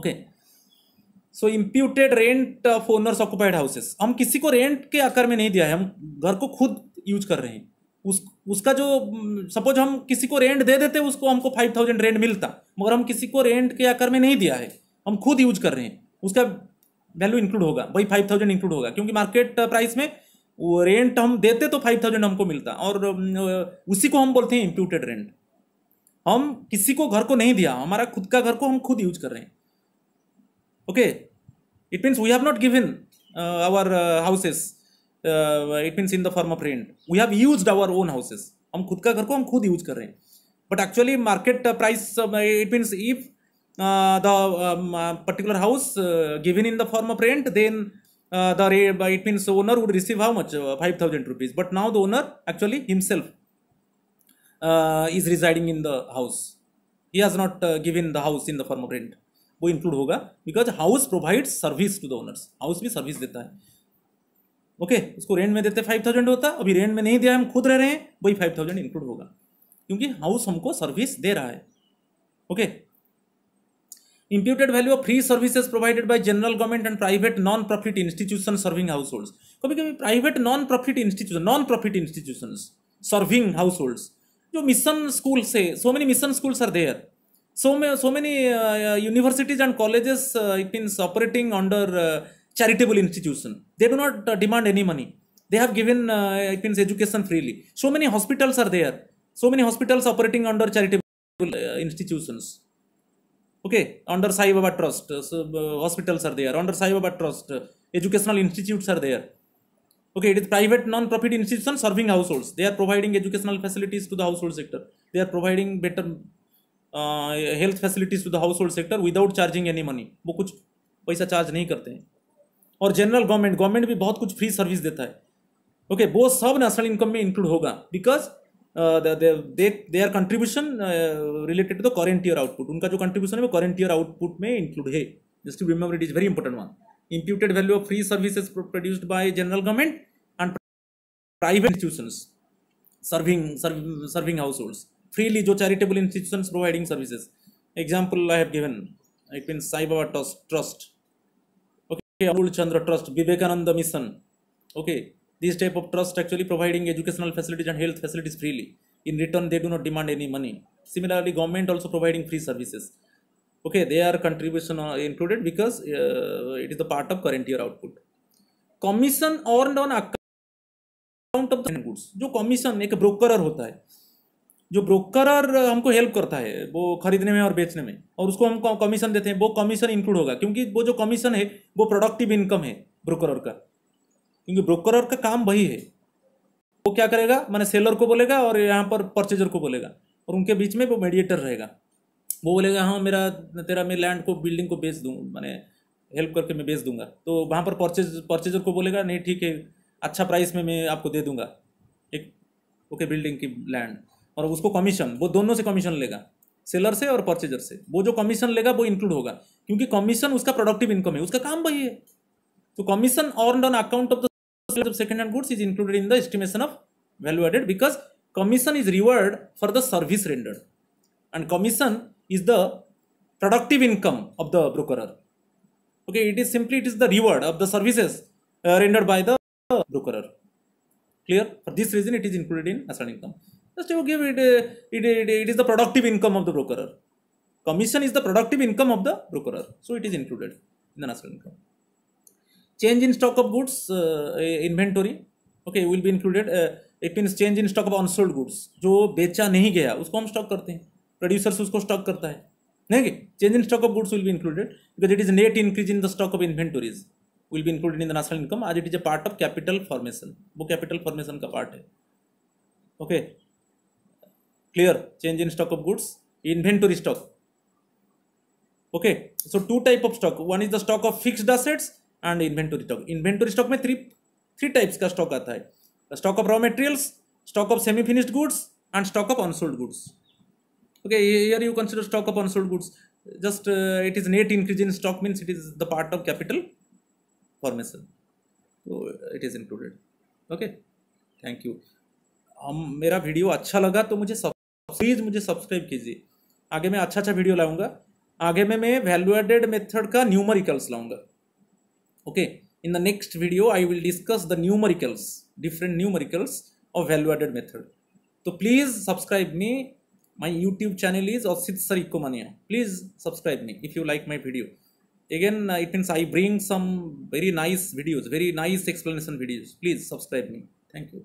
Okay, so imputed rent of owners occupied houses. हम किसी को rent के आकार में नहीं दिया है, हम घर को खुद यूज कर रहे हैं. उसका जो सपोज हम किसी को रेंट दे देते, उसको हमको 5000 रेंट मिलता, मगर हम किसी को रेंट के आकार में नहीं दिया है, हम खुद यूज कर रहे हैं, उसका वैल्यू इंक्लूड होगा, वही 5000 इंक्लूड होगा, क्योंकि मार्केट प्राइस में वो रेंट हम देते तो 5000 हमको मिलता, और उसी को हम बोलते हैं इम्प्यूटेड रेंट. हम किसी को घर को नहीं दिया, हमारा खुद का घर को हम खुद यूज कर रहे हैं. Okay, it means we have not given our houses, it means in the form of rent, we have used our own houses. हम खुद का घर को हम खुद यूज कर रहे हैं, but actually market price, it means if the particular house given in the form of rent, then it means owner would receive how much? 5000 rupees. But now the owner actually himself is residing in the house. He has not given the house in the form of rent. वो include होगा, because house provides service to the owners. House भी service देता है. Okay, उसको rent में देते 5000 होता, अभी रेंट में नहीं दिया, हम खुद रह रहे हैं, वही 5000 इंक्लूड होगा, क्योंकि हाउस हमको सर्विस दे रहा है. Okay, imputed value of free services provided by general government and private non-profit institutions serving households. कभी कभी private non-profit institutions serving households, जो मिशन स्कूल से, so many mission schools are there, so many universities and colleges, it means operating under charitable institution. They do not demand any money, they have given it means education freely. So many hospitals are there, so many hospitals operating under charitable institutions. Okay, under Sai Baba Trust, hospitals are there. Under Sai Baba Trust, educational institutes are there. Okay, it is private non-profit institutions serving households. They are providing educational facilities to the household sector. They are providing better health facilities to the household sector without charging any money. वो कुछ पैसा charge नहीं करते हैं. और general government भी बहुत कुछ फ्री सर्विस देता है. ओके, वो सब नेशनल इनकम में इंक्लूड होगा, because their contribution related to the current year output. उनका जो contribution है वो current year output में include है. Just to remember, it is very important one. Imputed value of free services produced by general government and private institutions serving households freely, जो charitable institutions providing services. Example I have given, it means Sai Baba Trust, okay, Amul Chandra Trust, Vivekananda Mission. Okay, these type of trust actually providing educational facilities and health facilities freely. In return, they do not demand any money. Similarly, government also providing free services. Okay, their contribution are included because it is the part of current year output. Commission earned on account of the goods. जो commission एक ब्रोकरर होता है, जो ब्रोकरर हमको help करता है वो खरीदने में और बेचने में, और उसको हम कमीशन देते हैं, वो कमीशन इंक्लूड होगा, क्योंकि वो जो कमीशन है वो प्रोडक्टिव इनकम है ब्रोकरर का, क्योंकि ब्रोकरर का काम वही है. वो क्या करेगा, माने सेलर को बोलेगा और यहाँ पर परचेजर को बोलेगा, और उनके बीच में वो मीडिएटर रहेगा. वो बोलेगा हाँ तेरा मैं लैंड को, बिल्डिंग को बेच दूँ, माने हेल्प करके मैं बेच दूंगा, तो वहाँ पर परचेजर को बोलेगा नहीं ठीक है, अच्छा प्राइस में मैं आपको दे दूंगा एक ओके बिल्डिंग की लैंड, और उसको कमीशन, वो दोनों से कमीशन लेगा, सेलर से और परचेजर से. वो जो कमीशन लेगा वो इंक्लूड होगा, क्योंकि कमीशन उसका प्रोडक्टिव इनकम है, उसका काम वही है. तो commission earned on account of the of second hand goods is included in the estimation of value added, because commission is reward for the service rendered, and commission is the productive income of the brokerer. Okay, it is the reward of the services rendered by the brokerer. Clear? For this reason, it is included in national income. Just you give it, it is the productive income of the brokerer. Commission is the productive income of the brokerer, so it is included in the national income. Change in stock of goods, inventory, okay, will be included. It means change in stock of unsold goods. जो बेचा नहीं गया उसको हम stock करते हैं, producers उसको stock करता है, नहीं? Change in stock of goods will be included because it is net increase in the stock of inventories will be included in the national income as it is a part of capital formation. वो capital formation का part है. Okay, clear? Change in stock of goods, inventory stock. Okay, so two type of stock. One is the stock of fixed assets and inventory stock. Inventory stock में three types का stock आता है. The stock of raw materials, stock of semi finished goods and stock of unsold goods. Okay, here you consider stock of unsold goods. Just it is net increase in stock means it is the part of capital formation, so it is included. Okay, thank you. मेरा video अच्छा लगा तो please मुझे subscribe कीजिए. आगे मैं अच्छा video लाऊंगा. आगे में मैं वैल्यू एडेड मेथड का न्यूमेरिकल्स लाऊंगा. Okay, in the next video I will discuss the numericals, different numericals of value added method. तो please subscribe me. My YouTube channel is Osit Sir Ecomania. Please subscribe me if you like my video. Again, it means I bring some very nice videos, very nice explanation videos. Please subscribe me. Thank you.